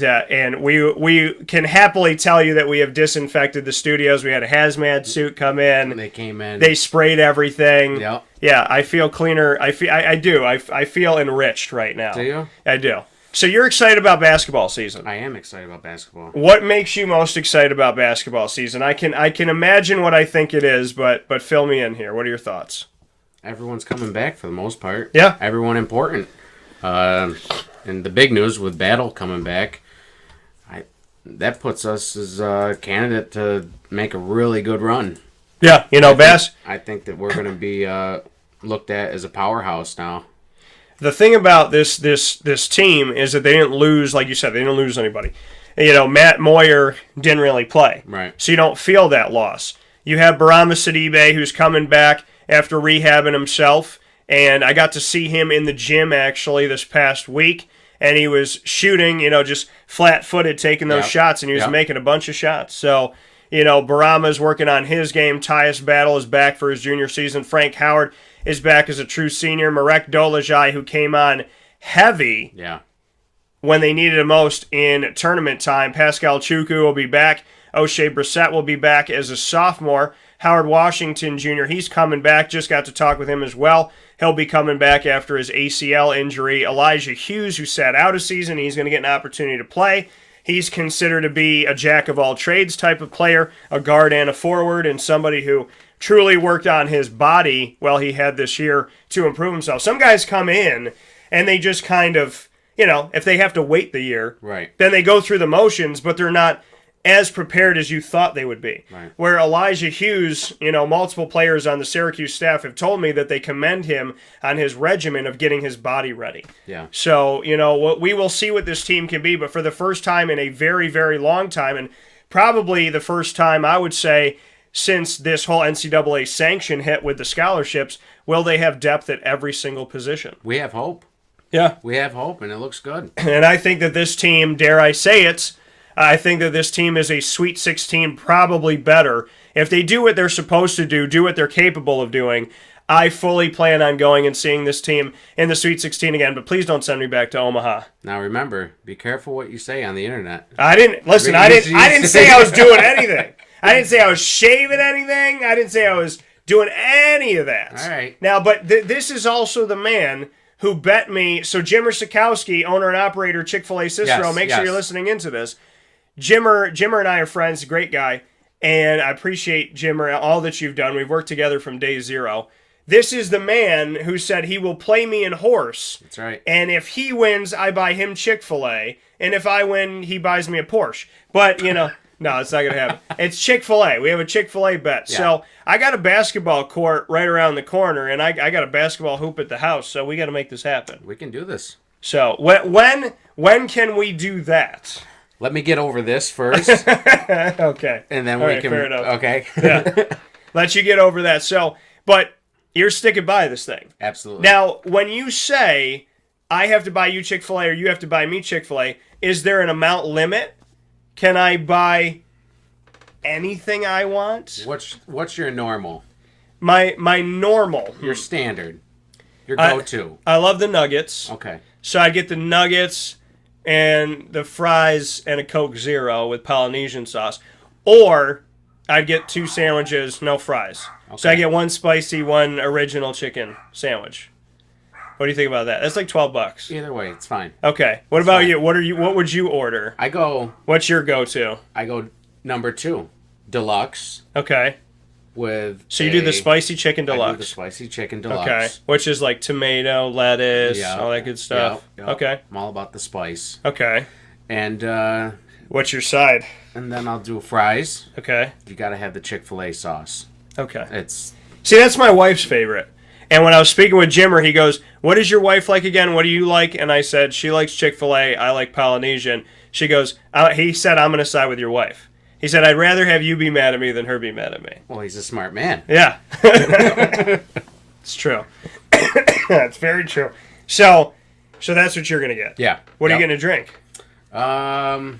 Speaker 1: we can happily tell you that we have disinfected the studios. We had a hazmat suit come in.
Speaker 2: They came in.
Speaker 1: They sprayed everything.
Speaker 2: Yep.
Speaker 1: Yeah, I feel cleaner. I do. I feel enriched right now.
Speaker 2: Do you?
Speaker 1: I do. So you're excited about basketball season.
Speaker 2: I am excited about basketball.
Speaker 1: What makes you most excited about basketball season? I can imagine what I think it is, but fill me in here. What are your thoughts?
Speaker 2: Everyone's coming back for the most part.
Speaker 1: Yeah.
Speaker 2: Everyone important. And the big news with Battle coming back, that puts us as a candidate to make a really good run.
Speaker 1: Yeah,
Speaker 2: I think that we're going to be looked at as a powerhouse now.
Speaker 1: The thing about this team is that they didn't lose, like you said, they didn't lose anybody. Matt Moyer didn't really play.
Speaker 2: Right.
Speaker 1: So you don't feel that loss. You have Barama Sidibe, who's coming back after rehabbing himself, and I got to see him in the gym, actually, this past week, and he was shooting, just flat-footed, taking those shots, and he was making a bunch of shots. So, Barama's working on his game. Tyus Battle is back for his junior season. Frank Howard is back as a true senior. Marek Dolezaj, who came on heavy when they needed him most in tournament time. Pascal Chukwu will be back. O'Shea Brissett will be back as a sophomore. Howard Washington Jr., he's coming back. Just got to talk with him as well. He'll be coming back after his ACL injury. Elijah Hughes, who sat out a season, he's going to get an opportunity to play. He's considered to be a jack-of-all-trades type of player, a guard and a forward, and somebody who truly worked on his body while he had this year to improve himself. Some guys come in, and they just kind of, if they have to wait the year, then they go through the motions, but they're not as prepared as you thought they would be.
Speaker 2: Right.
Speaker 1: Where Elijah Hughes, multiple players on the Syracuse staff have told me that they commend him on his regimen of getting his body ready.
Speaker 2: Yeah.
Speaker 1: So, we will see what this team can be, but for the first time in a very, very long time, and probably the first time, I would say, since this whole NCAA sanction hit with the scholarships, will they have depth at every single position?
Speaker 2: We have hope.
Speaker 1: Yeah.
Speaker 2: We have hope, and it looks good.
Speaker 1: And I think that this team, dare I say it, I think that this team is a Sweet 16, probably better. If they do what they're supposed to do what they're capable of doing, I fully plan on going and seeing this team in the Sweet 16 again, but please don't send me back to Omaha.
Speaker 2: Now remember, be careful what you say on the internet.
Speaker 1: I didn't say I was doing anything. I didn't say I was shaving anything. I didn't say I was doing any of that.
Speaker 2: All right.
Speaker 1: Now, but this is also the man who bet me. So Jimmer Sikowski, owner and operator, Chick-fil-A Cicero, make sure you're listening into this. Jimmer and I are friends, great guy, and I appreciate Jimmer, all that you've done. We've worked together from day zero. This is the man who said he will play me in horse.
Speaker 2: That's right.
Speaker 1: And if he wins, I buy him Chick-fil-A, and if I win, he buys me a Porsche. But, no, it's not going to happen. It's Chick-fil-A. We have a Chick-fil-A bet. Yeah. So I got a basketball court right around the corner, and I got a basketball hoop at the house, so we got to make this happen.
Speaker 2: We can do this.
Speaker 1: So when can we do that?
Speaker 2: Let me get over this first.
Speaker 1: Okay.
Speaker 2: And then we can...
Speaker 1: Fair enough.
Speaker 2: Okay.
Speaker 1: Yeah. Let you get over that. So, but you're sticking by this thing.
Speaker 2: Absolutely.
Speaker 1: Now, when you say, I have to buy you Chick-fil-A or you have to buy me Chick-fil-A, is there an amount limit? Can I buy anything I want?
Speaker 2: What's your normal?
Speaker 1: My normal.
Speaker 2: Your standard. Your go-to.
Speaker 1: I love the nuggets.
Speaker 2: Okay.
Speaker 1: So I'd get the nuggets and the fries and a Coke Zero with Polynesian sauce. Or I'd get 2 sandwiches, no fries. Okay. So I get 1 spicy, 1 original chicken sandwich. What do you think about that? That's like $12.
Speaker 2: Either way, it's fine.
Speaker 1: Okay. What about you? What would you order?
Speaker 2: What's
Speaker 1: your go-to?
Speaker 2: I go number 2, deluxe.
Speaker 1: Okay. So you do the spicy chicken deluxe.
Speaker 2: I do the spicy chicken deluxe.
Speaker 1: Okay. Which is like tomato, lettuce, all that good stuff.
Speaker 2: Yep.
Speaker 1: Okay.
Speaker 2: I'm all about the spice.
Speaker 1: Okay.
Speaker 2: And
Speaker 1: what's your side?
Speaker 2: And then I'll do fries.
Speaker 1: Okay.
Speaker 2: You got to have the Chick-fil-A sauce.
Speaker 1: Okay. See, that's my wife's favorite. And when I was speaking with Jimmer, he goes, "What is your wife like again? What do you like?" And I said, "She likes Chick-fil-A. I like Polynesian." She goes, he said, "I'm going to side with your wife." He said, "I'd rather have you be mad at me than her be mad at me."
Speaker 2: Well, he's a smart man.
Speaker 1: Yeah. It's true. That's very true. So that's what you're going to get.
Speaker 2: Yeah.
Speaker 1: What are you going to drink?
Speaker 2: I'll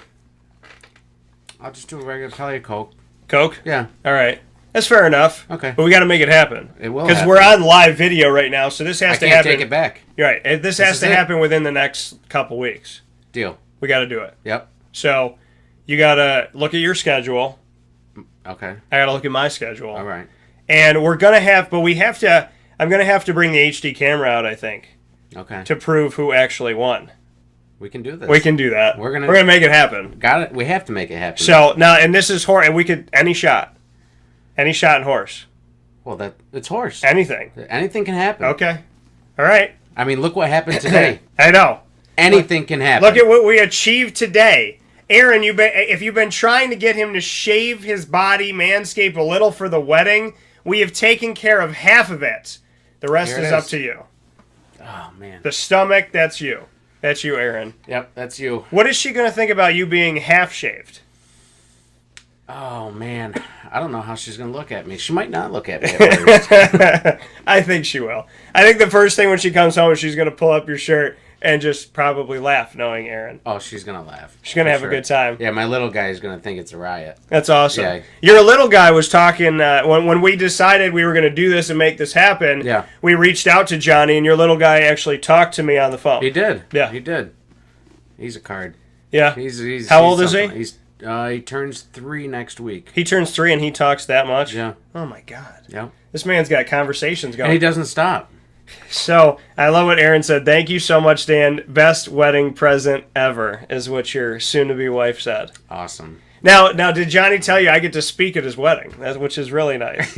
Speaker 2: just do a regular, probably a Coke.
Speaker 1: Coke?
Speaker 2: Yeah.
Speaker 1: All right. That's fair enough.
Speaker 2: Okay.
Speaker 1: But we got to make it happen.
Speaker 2: It will
Speaker 1: because we're on live video right now, so this has to happen.
Speaker 2: I can't take it back.
Speaker 1: You're right. This has to happen within the next couple weeks.
Speaker 2: Deal.
Speaker 1: We got to do it.
Speaker 2: Yep.
Speaker 1: So you got to look at your schedule.
Speaker 2: Okay.
Speaker 1: I got to look at my schedule.
Speaker 2: All right.
Speaker 1: And I'm going to have to bring the HD camera out, I think.
Speaker 2: Okay.
Speaker 1: To prove who actually won.
Speaker 2: We can do this.
Speaker 1: We can do that.
Speaker 2: We're gonna
Speaker 1: make it happen.
Speaker 2: Got it. We have to make it happen.
Speaker 1: So now, and this is horse, and we could any shot in horse.
Speaker 2: Well, it's horse.
Speaker 1: Anything
Speaker 2: can happen.
Speaker 1: Okay. All right.
Speaker 2: I mean, look what happened today.
Speaker 1: I know.
Speaker 2: Anything can happen.
Speaker 1: Look at what we achieved today. Aaron, if you've been trying to get him to shave his body, manscape a little for the wedding, we have taken care of half of it. The rest is up to you.
Speaker 2: Oh man.
Speaker 1: The stomach, that's you. That's you, Aaron.
Speaker 2: Yep, that's you.
Speaker 1: What is she going to think about you being half shaved?
Speaker 2: Oh, man. I don't know how she's going to look at me. She might not look at me at first.
Speaker 1: I think she will. I think the first thing when she comes home is she's going to pull up your shirt and just probably laugh, knowing Aaron.
Speaker 2: Oh, she's going to laugh.
Speaker 1: She's going to have a good time.
Speaker 2: Yeah, my little guy is going to think it's a riot.
Speaker 1: That's awesome.
Speaker 2: Yeah.
Speaker 1: Your little guy was talking, when we decided we were going to do this and make this happen, we reached out to Johnny, and your little guy actually talked to me on the phone.
Speaker 2: He did.
Speaker 1: Yeah.
Speaker 2: He did. He's a card.
Speaker 1: Yeah.
Speaker 2: He's
Speaker 1: How old is he?
Speaker 2: He turns 3 next week.
Speaker 1: He turns 3 and he talks that much?
Speaker 2: Yeah.
Speaker 1: Oh, my God.
Speaker 2: Yeah.
Speaker 1: This man's got conversations going.
Speaker 2: And he doesn't stop.
Speaker 1: So, I love what Aaron said. Thank you so much, Dan. Best wedding present ever, is what your soon-to-be wife said.
Speaker 2: Awesome.
Speaker 1: Now, did Johnny tell you I get to speak at his wedding, which is really nice?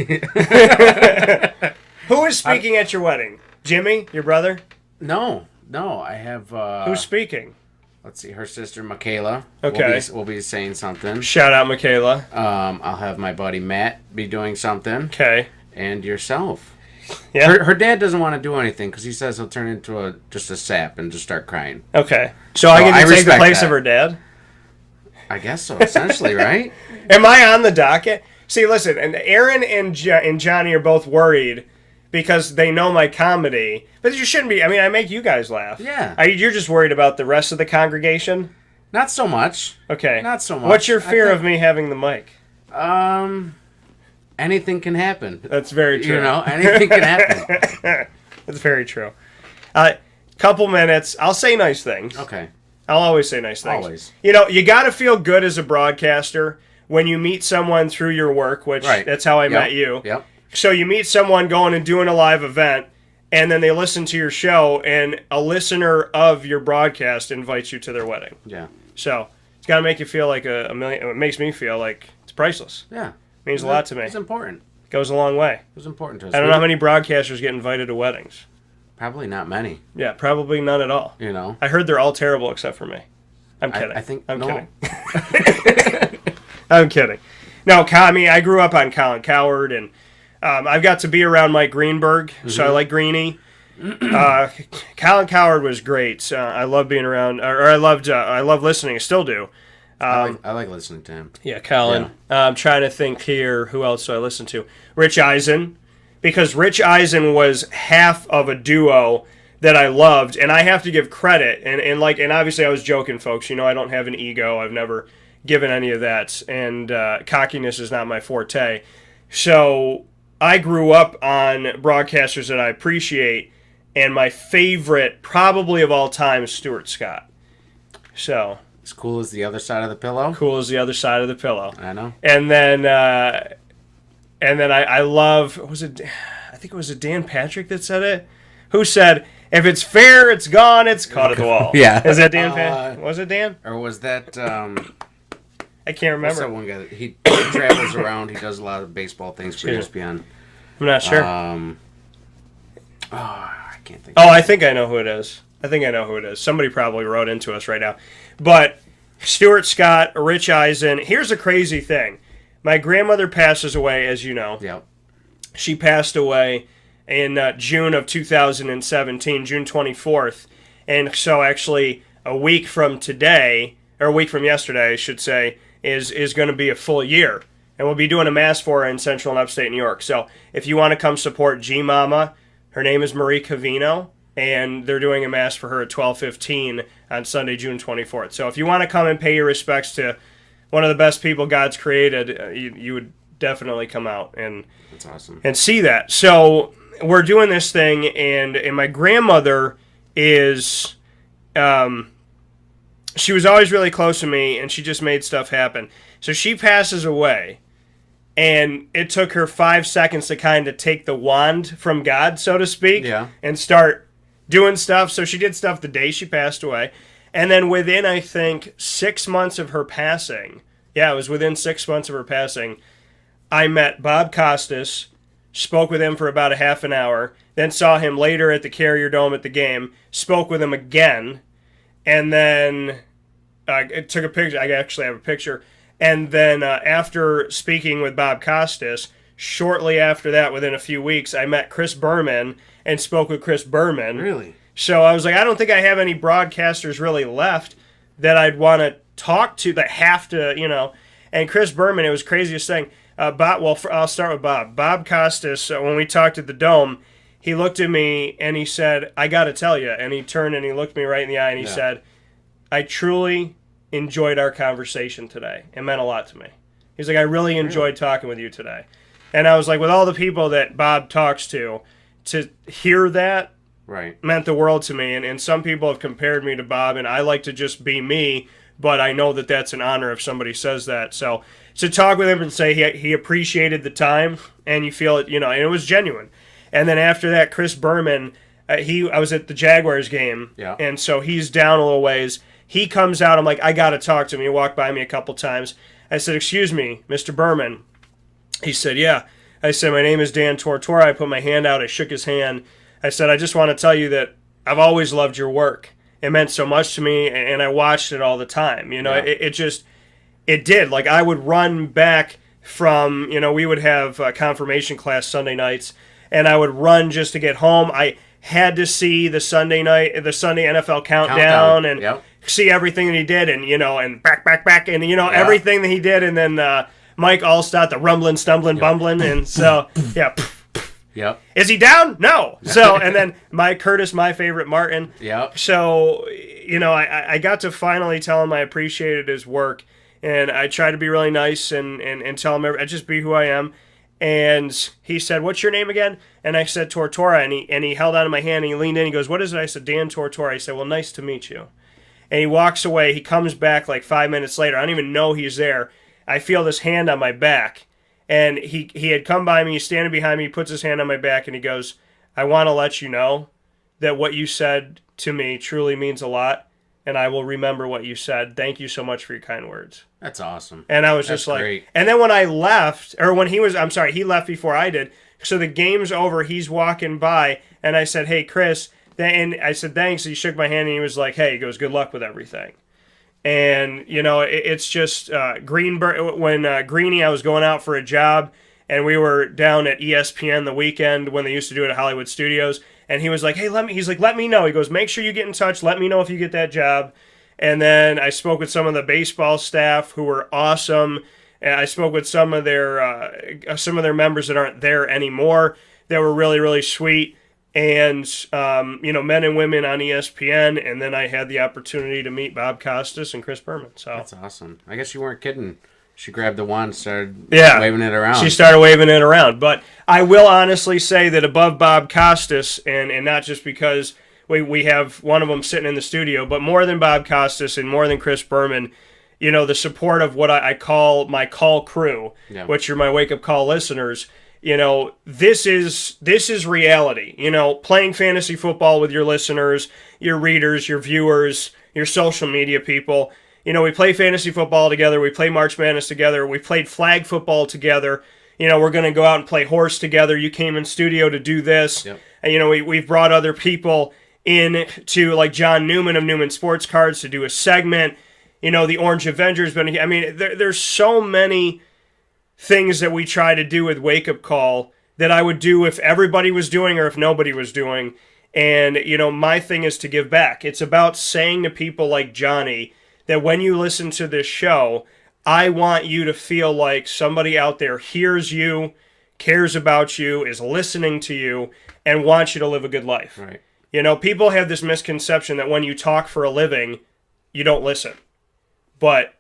Speaker 1: Who is speaking at your wedding? Jimmy, your brother?
Speaker 2: No, I have...
Speaker 1: Who's speaking?
Speaker 2: Let's see, her sister, Michaela.
Speaker 1: Okay.
Speaker 2: Will be saying something.
Speaker 1: Shout out, Michaela.
Speaker 2: I'll have my buddy Matt be doing something.
Speaker 1: Okay.
Speaker 2: And yourself.
Speaker 1: Yeah.
Speaker 2: Her dad doesn't want to do anything because he says he'll turn into just a sap and just start crying.
Speaker 1: Okay. So I get to take the place of her dad?
Speaker 2: I guess so, essentially, right?
Speaker 1: Am I on the docket? See, listen, and Aaron and Johnny are both worried because they know my comedy. But you shouldn't be. I mean, I make you guys laugh.
Speaker 2: Yeah.
Speaker 1: You're just worried about the rest of the congregation?
Speaker 2: Not so much.
Speaker 1: Okay.
Speaker 2: Not so much.
Speaker 1: What's your fear of me having the mic?
Speaker 2: Anything can happen.
Speaker 1: That's very true.
Speaker 2: You know, anything can happen.
Speaker 1: That's very true. Couple minutes. I'll say nice things.
Speaker 2: Okay.
Speaker 1: I'll always say nice things.
Speaker 2: Always.
Speaker 1: You know, you got to feel good as a broadcaster when you meet someone through your work, which that's how I met you.
Speaker 2: Yep.
Speaker 1: So you meet someone going and doing a live event, and then they listen to your show, and a listener of your broadcast invites you to their wedding.
Speaker 2: Yeah.
Speaker 1: So it's got to make you feel like a million. It makes me feel like it's priceless.
Speaker 2: Yeah.
Speaker 1: Means a lot to me.
Speaker 2: It's important.
Speaker 1: Goes a long way.
Speaker 2: It's important to us.
Speaker 1: I don't know how many broadcasters get invited to weddings.
Speaker 2: Probably not many.
Speaker 1: Yeah, probably none at all.
Speaker 2: You know.
Speaker 1: I heard they're all terrible except for me. I'm kidding.
Speaker 2: I think
Speaker 1: I'm
Speaker 2: no.
Speaker 1: kidding. I'm kidding. No, I grew up on Colin Cowherd, and I've got to be around Mike Greenberg, so I like Greeny. Colin Cowherd was great. I love being around, or I love listening. I still do.
Speaker 2: I like listening to him.
Speaker 1: Yeah, Colin. Yeah. I'm trying to think here. Who else do I listen to? Rich Eisen, because Rich Eisen was half of a duo that I loved, and I have to give credit. And obviously I was joking, folks. You know, I don't have an ego. I've never given any of that, and cockiness is not my forte. So I grew up on broadcasters that I appreciate, and my favorite, probably of all time, is Stuart Scott. So
Speaker 2: As cool as the other side of the pillow.
Speaker 1: cool as the other side of the pillow.
Speaker 2: I know.
Speaker 1: And then I love, I think it was Dan Patrick that said it, who said, if it's fair, it's gone, it's caught at the wall.
Speaker 2: Yeah.
Speaker 1: Is that Dan Patrick? Was it Dan?
Speaker 2: Or was that?
Speaker 1: I can't
Speaker 2: What's
Speaker 1: remember.
Speaker 2: that one guy? He travels around. He does a lot of baseball things for ESPN.
Speaker 1: I'm not sure.
Speaker 2: I can't think.
Speaker 1: I think I know who it is. Somebody probably wrote into us right now. But Stuart Scott, Rich Eisen. Here's a crazy thing. My grandmother passes away, as you know.
Speaker 2: Yep.
Speaker 1: She passed away in June of 2017, June 24th. And so actually a week from today, or a week from yesterday, I should say, is going to be a full year. And we'll be doing a mass for her in central and upstate New York. So if you want to come support G-Mama, her name is Marie Cavino, and they're doing a mass for her at 12:15 on Sunday, June 24th. So if you want to come and pay your respects to one of the best people God's created, you would definitely come out and
Speaker 2: That's awesome.
Speaker 1: and see that. So we're doing this thing, and my grandmother is, she was always really close to me, and she just made stuff happen. So she passes away, and it took her 5 seconds to kind of take the wand from God, so to speak, and start doing stuff. So she did stuff the day she passed away. And then within, I think, 6 months of her passing, it was within 6 months of her passing, I met Bob Costas, spoke with him for about a half an hour, then saw him later at the Carrier Dome at the game, spoke with him again, and then took a picture. I actually have a picture. And then after speaking with Bob Costas, shortly after that, within a few weeks, I met Chris Berman and spoke with Chris Berman.
Speaker 2: Really?
Speaker 1: So I was like, I don't think I have any broadcasters really left that I'd want to talk to that have to, And Chris Berman, it was the craziest thing. I'll start with Bob. Bob Costas, when we talked at the Dome, he looked at me and he said, I got to tell you. And he turned and he looked me right in the eye and he said, I truly enjoyed our conversation today. It meant a lot to me. He's like, I really enjoyed talking with you today. And I was like, with all the people that Bob talks to hear that meant the world to me. And some people have compared me to Bob, and I like to just be me, but I know that that's an honor if somebody says that. So to talk with him and say he appreciated the time, and you feel it, and it was genuine. And then after that, Chris Berman, I was at the Jaguars game, and so he's down a little ways. He comes out, I'm like, I got to talk to him. He walked by me a couple times. I said, excuse me, Mr. Berman. He said, yeah. I said, my name is Dan Tortora. I put my hand out. I shook his hand. I said, I just want to tell you that I've always loved your work. It meant so much to me, and I watched it all the time. It did. Like, I would run back from, we would have confirmation class Sunday nights, and I would run just to get home. I had to see the Sunday NFL countdown and see everything that he did, and, and back, and, everything that he did, and then Mike Allstott, the rumbling, stumbling, bumbling, and so,
Speaker 2: Yep.
Speaker 1: Is he down? No. So, and then Mike Curtis, my favorite, Martin.
Speaker 2: Yep.
Speaker 1: So, I got to finally tell him I appreciated his work, and I tried to be really nice and tell him I just be who I am. And he said, what's your name again? And I said, Tortora, and he held onto my hand, and he leaned in, he goes, what is it? I said, Dan Tortora. He said, well, nice to meet you. And he walks away. He comes back like 5 minutes later. I don't even know he's there. I feel this hand on my back. And he had come by me, he's standing behind me, he puts his hand on my back, and he goes, I want to let you know that what you said to me truly means a lot, and I will remember what you said. Thank you so much for your kind words.
Speaker 2: That's awesome.
Speaker 1: And I was just like, great. And then when I left, or when he left before I did, so the game's over, he's walking by, and I said, hey, Chris, and I said, thanks, he shook my hand, and he was like, hey, he goes, good luck with everything. And, it's just Greenberg. When Greeny, I was going out for a job, and we were down at ESPN the weekend when they used to do it at Hollywood Studios. And he was like, hey, let me know. He goes, make sure you get in touch. Let me know if you get that job. And then I spoke with some of the baseball staff who were awesome. And I spoke with some of their members that aren't there anymore that were really, really sweet. And, men and women on ESPN, and then I had the opportunity to meet Bob Costas and Chris Berman. So
Speaker 2: that's awesome. I guess you weren't kidding She grabbed the wand, started
Speaker 1: Yeah.
Speaker 2: waving it around.
Speaker 1: She started waving it around. But I will honestly say that above Bob Costas, and not just because we have one of them sitting in the studio, but more than Bob Costas and more than Chris Berman, you know, the support of what I call my call crew,
Speaker 2: Yeah.
Speaker 1: which are my wake-up call listeners, you know, this is reality. You know, playing fantasy football with your listeners, your readers, your viewers, your social media people. You know, we play fantasy football together. We play March Madness together. We played flag football together. You know, we're going to go out and play horse together. You came in studio to do this.
Speaker 2: Yep.
Speaker 1: And, you know, we've brought other people in to, like John Newman of Newman Sports Cards, to do a segment. You know, the Orange Avengers. I mean, there's so many things that we try to do with Wake Up Call that I would do if everybody was doing or if nobody was doing. And, you know, my thing is to give back. It's about saying to people like Johnny that when you listen to this show, I want you to feel like somebody out there hears you, cares about you, is listening to you, and wants you to live a good life.
Speaker 2: Right.
Speaker 1: You know, people have this misconception that when you talk for a living, you don't listen. But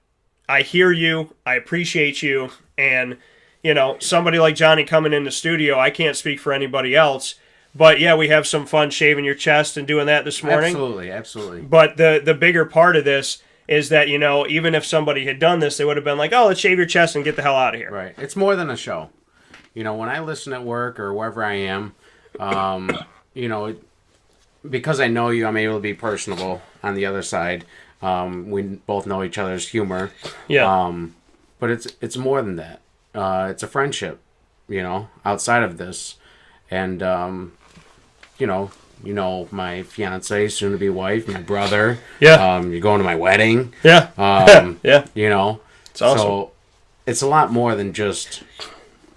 Speaker 1: I hear you, I appreciate you, and, you know, somebody like Johnny coming in the studio, I can't speak for anybody else, but yeah, we have some fun shaving your chest and doing that this morning.
Speaker 2: Absolutely, absolutely.
Speaker 1: But the bigger part of this is that, you know, even if somebody had done this, they would have been like, oh, let's shave your chest and get the hell out of here.
Speaker 2: Right. It's more than a show. You know, when I listen at work or wherever I am, you know, because I know you, I'm able to be personable on the other side. We both know each other's humor.
Speaker 1: Yeah.
Speaker 2: But it's more than that. It's a friendship, you know, outside of this. And, you know, my fiance, soon-to-be wife, my brother.
Speaker 1: Yeah.
Speaker 2: You're going to my wedding.
Speaker 1: Yeah. Yeah.
Speaker 2: You know.
Speaker 1: It's awesome.
Speaker 2: So it's a lot more than just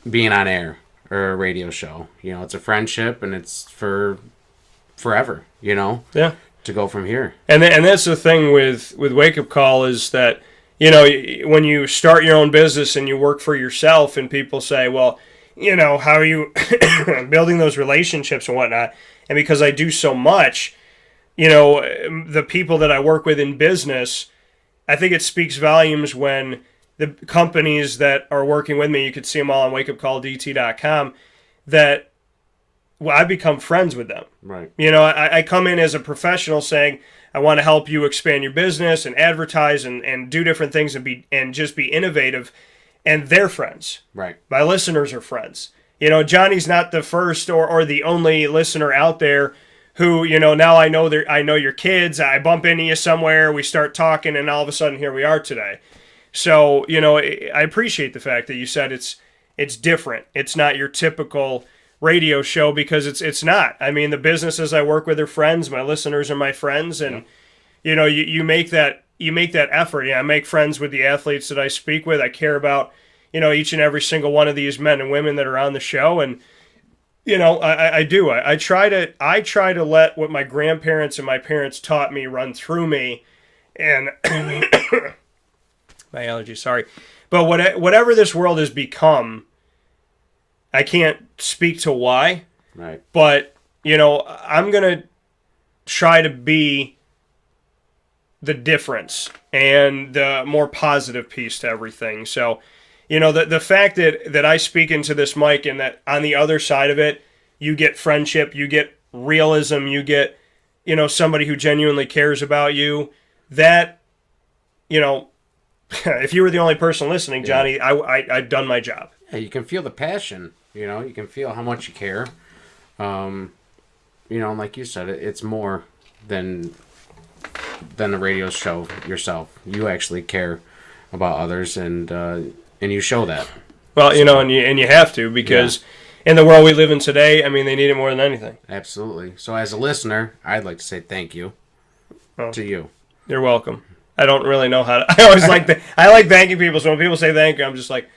Speaker 2: being on air or a radio show. You know, it's a friendship, and it's for forever, you know.
Speaker 1: Yeah.
Speaker 2: To go from here.
Speaker 1: And that's the thing with Wake Up Call is that, you know, when you start your own business and you work for yourself and people say, well, you know, how are you building those relationships and whatnot? And because I do so much, you know, the people that I work with in business, I think it speaks volumes when the companies that are working with me, you could see them all on wakeupcalldt.com, that I become friends with them.
Speaker 2: Right.
Speaker 1: You know, I come in as a professional saying, I want to help you expand your business and advertise and do different things and just be innovative. And they're friends.
Speaker 2: Right.
Speaker 1: My listeners are friends. You know, Johnny's not the first or the only listener out there who, you know, now I know your kids. I bump into you somewhere. We start talking, and all of a sudden here we are today. So, you know, I appreciate the fact that you said it's different. It's not your typical radio show, because it's not. I mean, the businesses I work with are friends. My listeners are my friends, and you know, you make that effort. Yeah, I make friends with the athletes that I speak with. I care about, you know, each and every single one of these men and women that are on the show, and you know, I do. I try to let what my grandparents and my parents taught me run through me, and my allergies. Sorry, but whatever this world has become, I can't speak to why,
Speaker 2: Right.
Speaker 1: but, you know, I'm going to try to be the difference and the more positive piece to everything. So, you know, the fact that I speak into this mic and that on the other side of it, you get friendship, you get realism, you get, you know, somebody who genuinely cares about you, that, you know, if you were the only person listening, Johnny, I've done my job.
Speaker 2: Yeah, you can feel the passion. You know, you can feel how much you care. You know, like you said, it's more than the radio show yourself. You actually care about others, and you show that.
Speaker 1: Well, you know, and you have to, because in the world we live in today, I mean, they need it more than anything.
Speaker 2: Absolutely. So, as a listener, I'd like to say thank you to you.
Speaker 1: You're welcome. I don't really know how to. I always I like thanking people. So when people say thank you, I'm just like,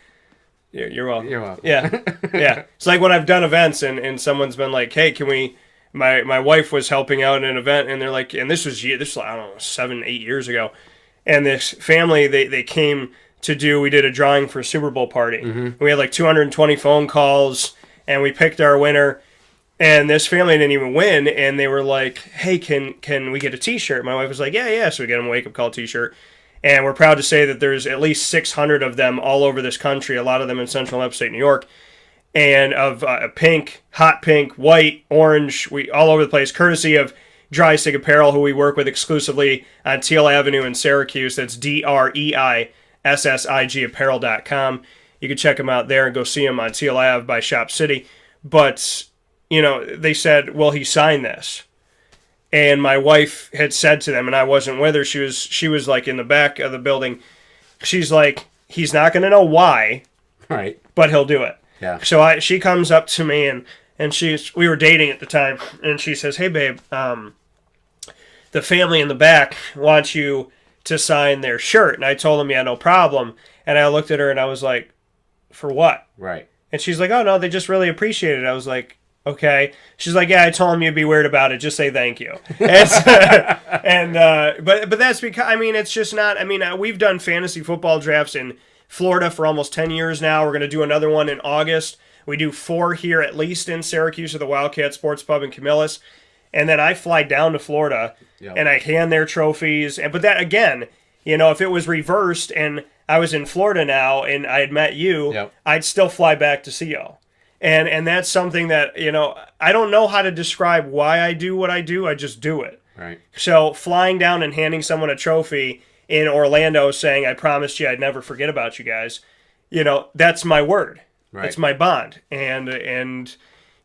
Speaker 1: you're welcome.
Speaker 2: You're welcome.
Speaker 1: Yeah, yeah. It's like when I've done events and someone's been like, hey, can we? My wife was helping out in an event, and they're like, and this was I don't know, 7-8 years ago, and this family they came to we did a drawing for a Super Bowl party. Mm-hmm. We had like 220 phone calls, and we picked our winner. And this family didn't even win, and they were like, hey, can we get a T-shirt? My wife was like, yeah. So we get them a Wake Up Call T-shirt. And we're proud to say that there's at least 600 of them all over this country, a lot of them in central and upstate New York, and of pink, hot pink, white, orange, we all over the place, courtesy of Dry Sig Apparel, who we work with exclusively on Teal Avenue in Syracuse. That's DREISSIG apparel.com. You can check them out there and go see them on Teal Ave by Shop City. But, they said, will he sign this? And my wife had said to them, and I wasn't with her, she was like in the back of the building. She's like, he's not going to know why,
Speaker 2: Right.
Speaker 1: but he'll do it.
Speaker 2: Yeah.
Speaker 1: So she comes up to me, and we were dating at the time, and she says, hey, babe, the family in the back wants you to sign their shirt. And I told them, yeah, no problem. And I looked at her, and I was like, for what?
Speaker 2: Right.
Speaker 1: And she's like, oh, no, they just really appreciate it. I was like, okay. She's like, yeah, I told them you'd be weird about it. Just say thank you. But that's because, it's just not, we've done fantasy football drafts in Florida for almost 10 years now. We're going to do another one in August. We do 4 here at least in Syracuse at the Wildcat Sports Pub in Camillus. And then I fly down to Florida and I hand their trophies. But that, again, if it was reversed and I was in Florida now and I had met you, I'd still fly back to see y'all. And that's something that, I don't know how to describe why I do what I do. I just do it.
Speaker 2: Right.
Speaker 1: So flying down and handing someone a trophy in Orlando saying, I promised you I'd never forget about you guys, that's my word.
Speaker 2: Right.
Speaker 1: It's my bond. And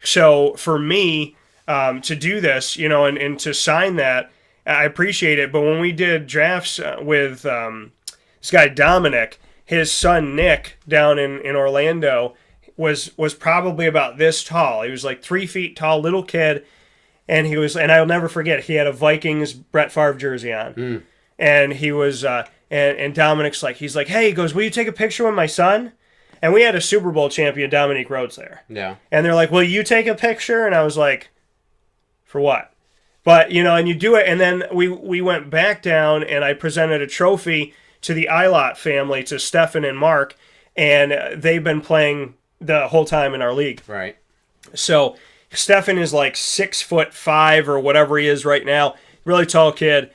Speaker 1: so for me to do this, and to sign that, I appreciate it. But when we did drafts with this guy Dominic, his son Nick down in Orlando was probably about this tall. He was like 3 feet tall, little kid. And I'll never forget, he had a Vikings Brett Favre jersey on. And he was, and Dominic's like, he's like, hey, he goes, will you take a picture with my son? And we had a Super Bowl champion, Dominique Rhodes, there.
Speaker 2: Yeah.
Speaker 1: And they're like, will you take a picture? And I was like, for what? But, and you do it. And then we went back down and I presented a trophy to the Ilott family, to Stefan and Mark. And they've been playing the whole time in our league.
Speaker 2: Right.
Speaker 1: So Stefan is like 6'5" or whatever he is right now. Really tall kid.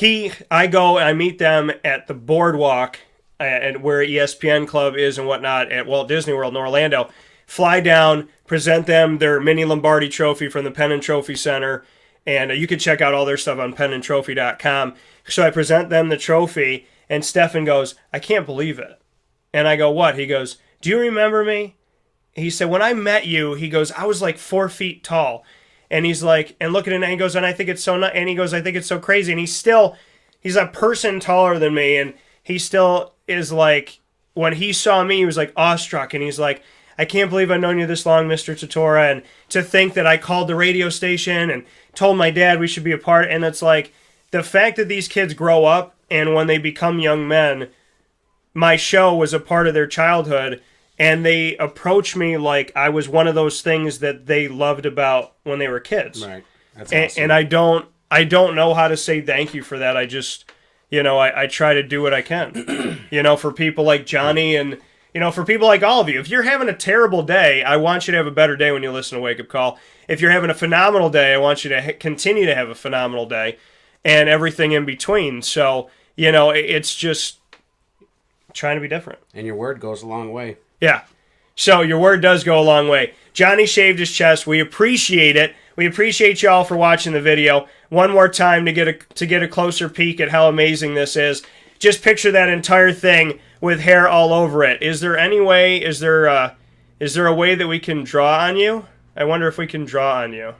Speaker 1: I go and I meet them at the boardwalk and where ESPN Club is and whatnot at Walt Disney World in Orlando. Fly down, present them their mini Lombardi trophy from the Penn and Trophy Center. And you can check out all their stuff on pennandtrophy.com. So I present them the trophy, and Stefan goes, I can't believe it. And I go, what? He goes, do you remember me? He said, when I met you, he goes, I was like 4 feet tall. And he's like, and look at it, and he goes, and I think it's so not, and he goes, I think it's so crazy. And he's a person taller than me, and he still is like, when he saw me, he was like awestruck, and he's like, I can't believe I've known you this long, Mr. Tortora, and to think that I called the radio station and told my dad we should be a part. And it's like, the fact that these kids grow up, and when they become young men, my show was a part of their childhood, and they approach me like I was one of those things that they loved about when they were kids.
Speaker 2: Right. That's awesome.
Speaker 1: And I don't know how to say thank you for that. I just, I try to do what I can, for people like Johnny and, for people like all of you. If you're having a terrible day, I want you to have a better day when you listen to Wake Up Call. If you're having a phenomenal day, I want you to continue to have a phenomenal day and everything in between. So, it's just trying to be different.
Speaker 2: And your word goes a long way.
Speaker 1: Yeah. So your word does go a long way. Johnny shaved his chest. We appreciate it. We appreciate y'all for watching the video. One more time to get a closer peek at how amazing this is. Just picture that entire thing with hair all over it. Is there any way? Is there a way that we can draw on you? I wonder if we can draw on you.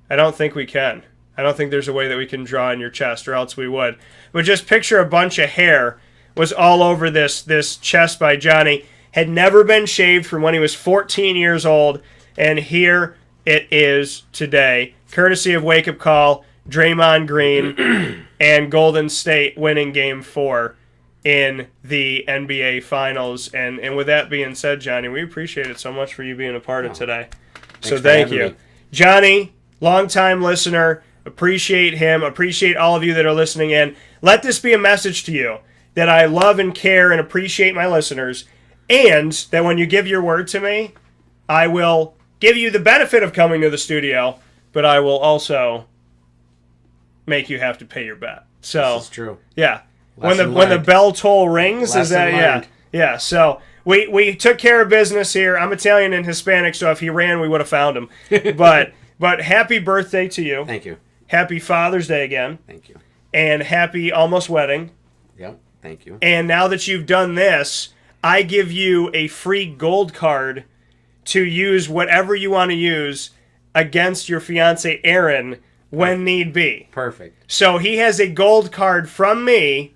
Speaker 1: I don't think we can. I don't think there's a way that we can draw on your chest, or else we would. But just picture a bunch of hair was all over this chest by Johnny. Had never been shaved from when he was 14 years old, and here it is today. Courtesy of Wake Up Call, Draymond Green, and Golden State winning Game 4 in the NBA Finals. And with that being said, Johnny, we appreciate it so much for you being a part of today. So thank you.
Speaker 2: Me.
Speaker 1: Johnny, longtime listener, appreciate him, appreciate all of you that are listening in. Let this be a message to you that I love and care and appreciate my listeners, and that when you give your word to me, I will give you the benefit of coming to the studio, but I will also make you have to pay your bet. So
Speaker 2: This is true.
Speaker 1: Yeah. when the
Speaker 2: learned.
Speaker 1: bell toll rings. Is
Speaker 2: Lesson
Speaker 1: that
Speaker 2: learned.
Speaker 1: yeah? So we took care of business here. I'm Italian and Hispanic, so if he ran, we would have found him. But happy birthday to you.
Speaker 2: Thank you.
Speaker 1: Happy Father's Day again,
Speaker 2: Thank you.
Speaker 1: and happy almost wedding.
Speaker 2: Yep. Thank you.
Speaker 1: And now that you've done this, I give you a free gold card to use whatever you want to use against your fiance Erin when need be.
Speaker 2: Perfect.
Speaker 1: So he has a gold card from me,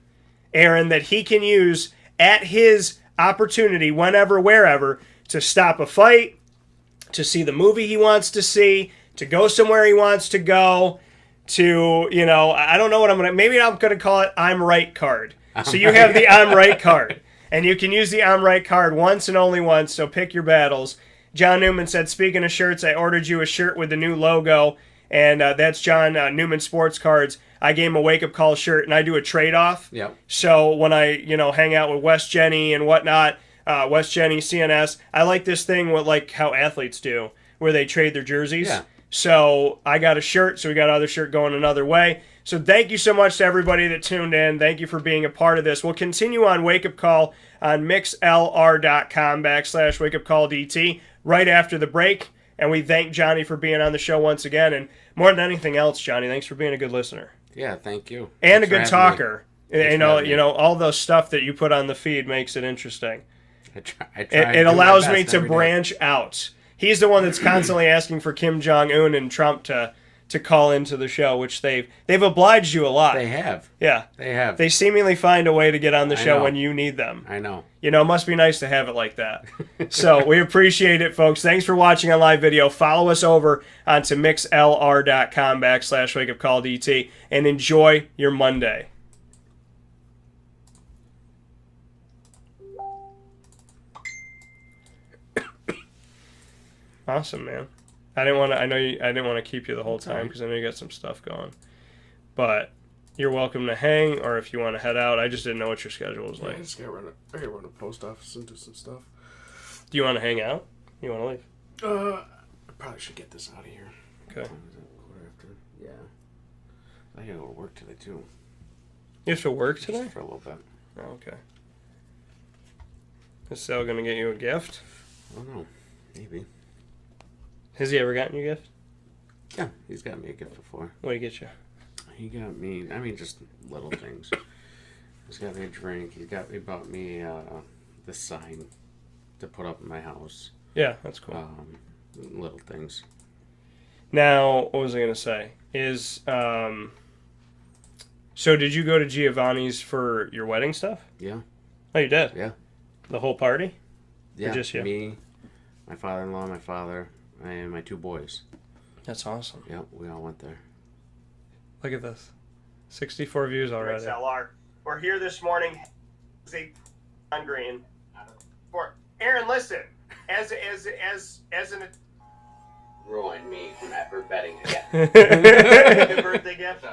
Speaker 1: Erin, that he can use at his opportunity, whenever, wherever, to stop a fight, to see the movie he wants to see, to go somewhere he wants to go, to, I don't know what maybe I'm going to call it I'm right card. So you have the I'm right card. And you can use the I'm right card once and only once, so pick your battles. John Newman said, speaking of shirts, I ordered you a shirt with the new logo, and that's John Newman Sports Cards. I gave him a wake-up call shirt, and I do a trade-off.
Speaker 2: Yep.
Speaker 1: So when I, hang out with West Jenny and whatnot, West Jenny, CNS, I like this thing with like how athletes do, where they trade their jerseys.
Speaker 2: Yeah.
Speaker 1: So I got a shirt, so we got other shirt going another way. So thank you so much to everybody that tuned in. Thank you for being a part of this. We'll continue on Wake Up Call on mixlr.com/wakeupcalldt right after the break. And we thank Johnny for being on the show once again. And more than anything else, Johnny, thanks for being a good listener.
Speaker 2: Yeah, thank you.
Speaker 1: And
Speaker 2: Thanks
Speaker 1: a good
Speaker 2: for having me.
Speaker 1: talker. All the stuff that you put on the feed makes it interesting.
Speaker 2: I try
Speaker 1: It allows me to branch out. He's the one that's constantly asking for Kim Jong-un and Trump to call into the show, which they've obliged you a lot.
Speaker 2: They have.
Speaker 1: Yeah.
Speaker 2: They have.
Speaker 1: They seemingly find a way to get on the show
Speaker 2: know.
Speaker 1: when you need them.
Speaker 2: I know.
Speaker 1: It must be nice to have it like that. So we appreciate it, folks. Thanks for watching on live video. Follow us over onto mixlr.com/wakeupcalldt and enjoy your Monday. Awesome, man. I didn't want to keep you the whole time because I know you got some stuff going. But you're welcome to hang, or if you want to head out. I just didn't know what your schedule was like.
Speaker 3: I gotta run a post office and do some stuff.
Speaker 1: Do you want to hang out? You want to leave?
Speaker 3: I probably should get this out of here.
Speaker 1: Okay.
Speaker 2: Quarter after. Yeah. I gotta go to work today too.
Speaker 1: You have to work
Speaker 2: Just
Speaker 1: today?
Speaker 2: for a little bit.
Speaker 1: Oh, okay. Is Sal going to get you a gift?
Speaker 2: I don't know. Maybe.
Speaker 1: Has he ever gotten you a gift?
Speaker 2: Yeah, he's got me a gift before.
Speaker 1: What did he get you?
Speaker 2: He got me, just little things. He's got me a drink. He bought me this sign to put up in my house.
Speaker 1: Yeah, that's cool.
Speaker 2: Little things.
Speaker 1: Now, what was I going to say? So did you go to Giovanni's for your wedding stuff?
Speaker 2: Yeah.
Speaker 1: Oh, you did?
Speaker 2: Yeah.
Speaker 1: The whole party?
Speaker 2: Yeah.
Speaker 1: just you?
Speaker 2: Me, my father-in-law, my father, and my two boys.
Speaker 1: That's awesome.
Speaker 2: Yep, we all went there.
Speaker 1: Look at this. 64 views already.
Speaker 4: XLR. We're here this morning. On green. For Aaron, listen. As an
Speaker 2: Ruin me from ever betting again.
Speaker 4: birthday gift,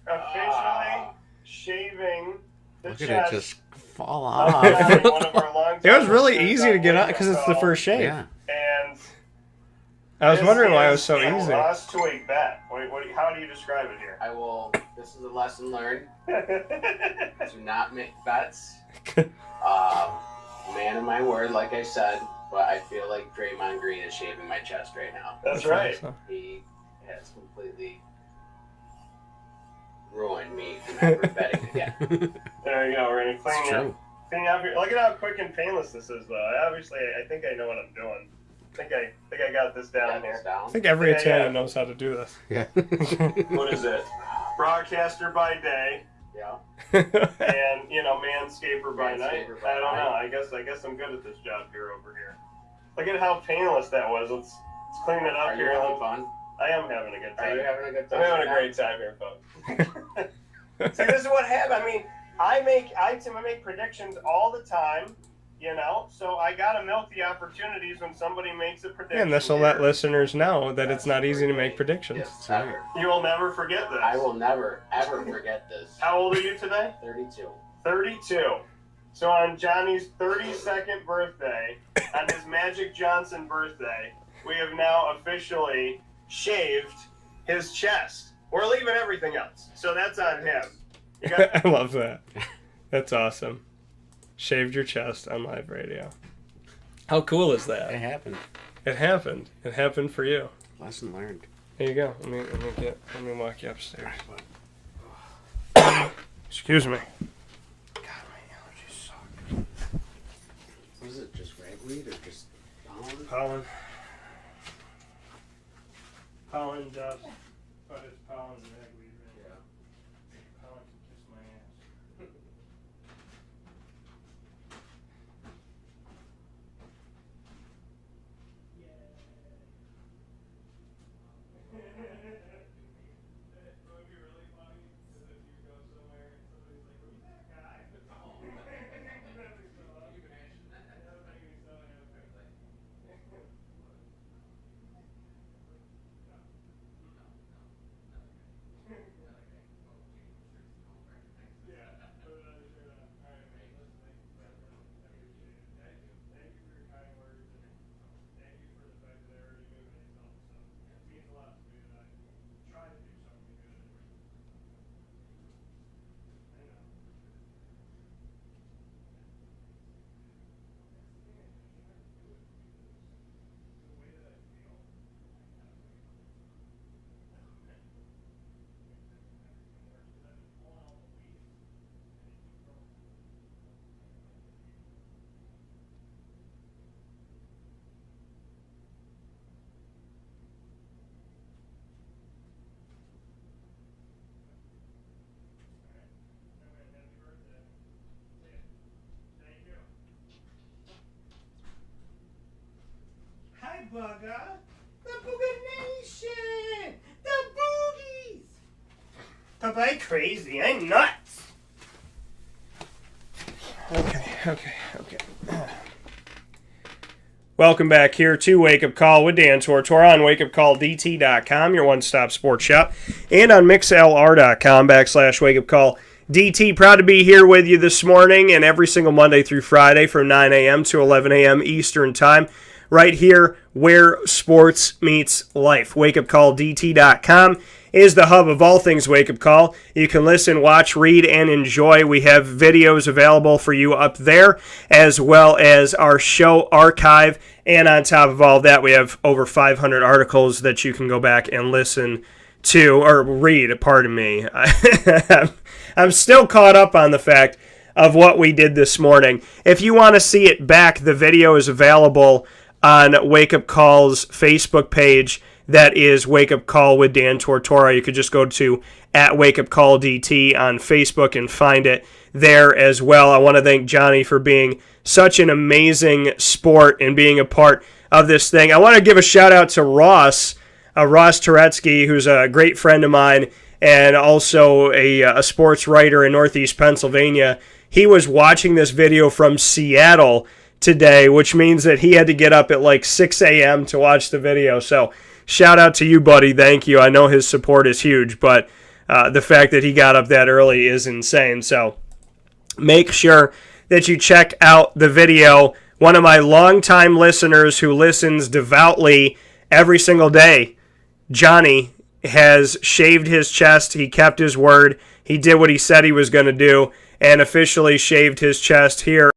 Speaker 4: officially shaving the
Speaker 2: Look at
Speaker 4: chest.
Speaker 2: it just fall
Speaker 4: of
Speaker 2: off.
Speaker 4: one of our longtime
Speaker 1: It was really
Speaker 4: listeners
Speaker 1: easy to
Speaker 4: on
Speaker 1: get out
Speaker 4: Wake Up
Speaker 1: because it's the
Speaker 4: Call.
Speaker 1: first shave.
Speaker 2: Yeah.
Speaker 4: And
Speaker 1: I was
Speaker 4: this
Speaker 1: wondering why it was
Speaker 4: is
Speaker 1: so
Speaker 4: a
Speaker 1: easy.
Speaker 4: loss to a bet. How do you describe it here?
Speaker 2: I will. This is a lesson learned. Do not make bets. Man of my word, like I said, but I feel like Draymond Green is shaving my chest right now.
Speaker 4: That's right.
Speaker 2: He has completely ruined me from ever betting again.
Speaker 4: There you go. We're gonna clean
Speaker 2: It's
Speaker 4: up.
Speaker 2: true.
Speaker 4: Clean up here. Look at how quick and painless this is, though. I think I know what I'm doing. I think I got this down
Speaker 2: Got
Speaker 4: here.
Speaker 2: this down.
Speaker 1: I think every
Speaker 4: Yeah,
Speaker 1: Italian
Speaker 4: yeah.
Speaker 1: knows how to do this.
Speaker 2: Yeah.
Speaker 4: What is it? Broadcaster by day,
Speaker 2: Yeah.
Speaker 4: and manscaper by night.
Speaker 2: Manscaper by
Speaker 4: I don't know.
Speaker 2: night.
Speaker 4: I guess I'm good at this job here over here. Look at how painless that was. Let's clean it up
Speaker 2: Are you
Speaker 4: here.
Speaker 2: having fun?
Speaker 4: I am having a good
Speaker 2: Are
Speaker 4: time.
Speaker 2: you having a good time?
Speaker 4: I'm having a great time here, folks. See, this is what happened. I mean, I make predictions all the time, so I gotta milk the opportunities when somebody makes a prediction.
Speaker 1: And this will
Speaker 4: here.
Speaker 1: let listeners know that it's not easy to make predictions.
Speaker 2: Yes, ever.
Speaker 4: You will never forget this.
Speaker 2: I will never, ever forget this.
Speaker 4: How old are you today?
Speaker 2: 32.
Speaker 4: 32. So on Johnny's 32nd birthday, on his Magic Johnson birthday, we have now officially shaved his chest. We're leaving everything else. So that's on him. You got
Speaker 1: I love that. That's awesome. Shaved your chest on live radio. How cool is
Speaker 2: It
Speaker 1: that?
Speaker 2: happened.
Speaker 1: It happened. It happened for you.
Speaker 2: Lesson learned.
Speaker 1: There you go. Let me walk you upstairs. Excuse me. God, my allergies suck.
Speaker 2: Was it just ragweed or just pollen?
Speaker 1: Pollen dust, but it's pollen and ragweed. Right?
Speaker 2: Yeah.
Speaker 1: Pollen can kiss my ass. Hi, Bugger. The Booger Nation. The Boogies. Papa, I'm crazy. I'm nuts. Okay. Welcome back here to Wake Up Call with Dan Tortora on wakeupcalldt.com, your one-stop sports shop, and on mixlr.com/wakeupcalldt. Proud to be here with you this morning and every single Monday through Friday from 9 a.m. to 11 a.m. Eastern Time, right here where sports meets life. Wakeupcalldt.com is the hub of all things Wake Up Call. You can listen, watch, read, and enjoy. We have videos available for you up there, as well as our show archive. And on top of all that, we have over 500 articles that you can go back and listen to, or read, pardon me. I'm still caught up on the fact of what we did this morning. If you want to see it back, the video is available on Wake Up Call's Facebook page. That is Wake Up Call with Dan Tortora. You could just go to @WakeUpCallDT on Facebook and find it there as well. I want to thank Johnny for being such an amazing sport and being a part of this thing. I want to give a shout out to Ross Turetsky, who's a great friend of mine and also a sports writer in Northeast Pennsylvania. He was watching this video from Seattle today, which means that he had to get up at like 6 a.m. to watch the video. So shout out to you, buddy. Thank you. I know his support is huge, but the fact that he got up that early is insane. So make sure that you check out the video. One of my longtime listeners who listens devoutly every single day, Johnny, has shaved his chest. He kept his word. He did what he said he was going to do and officially shaved his chest here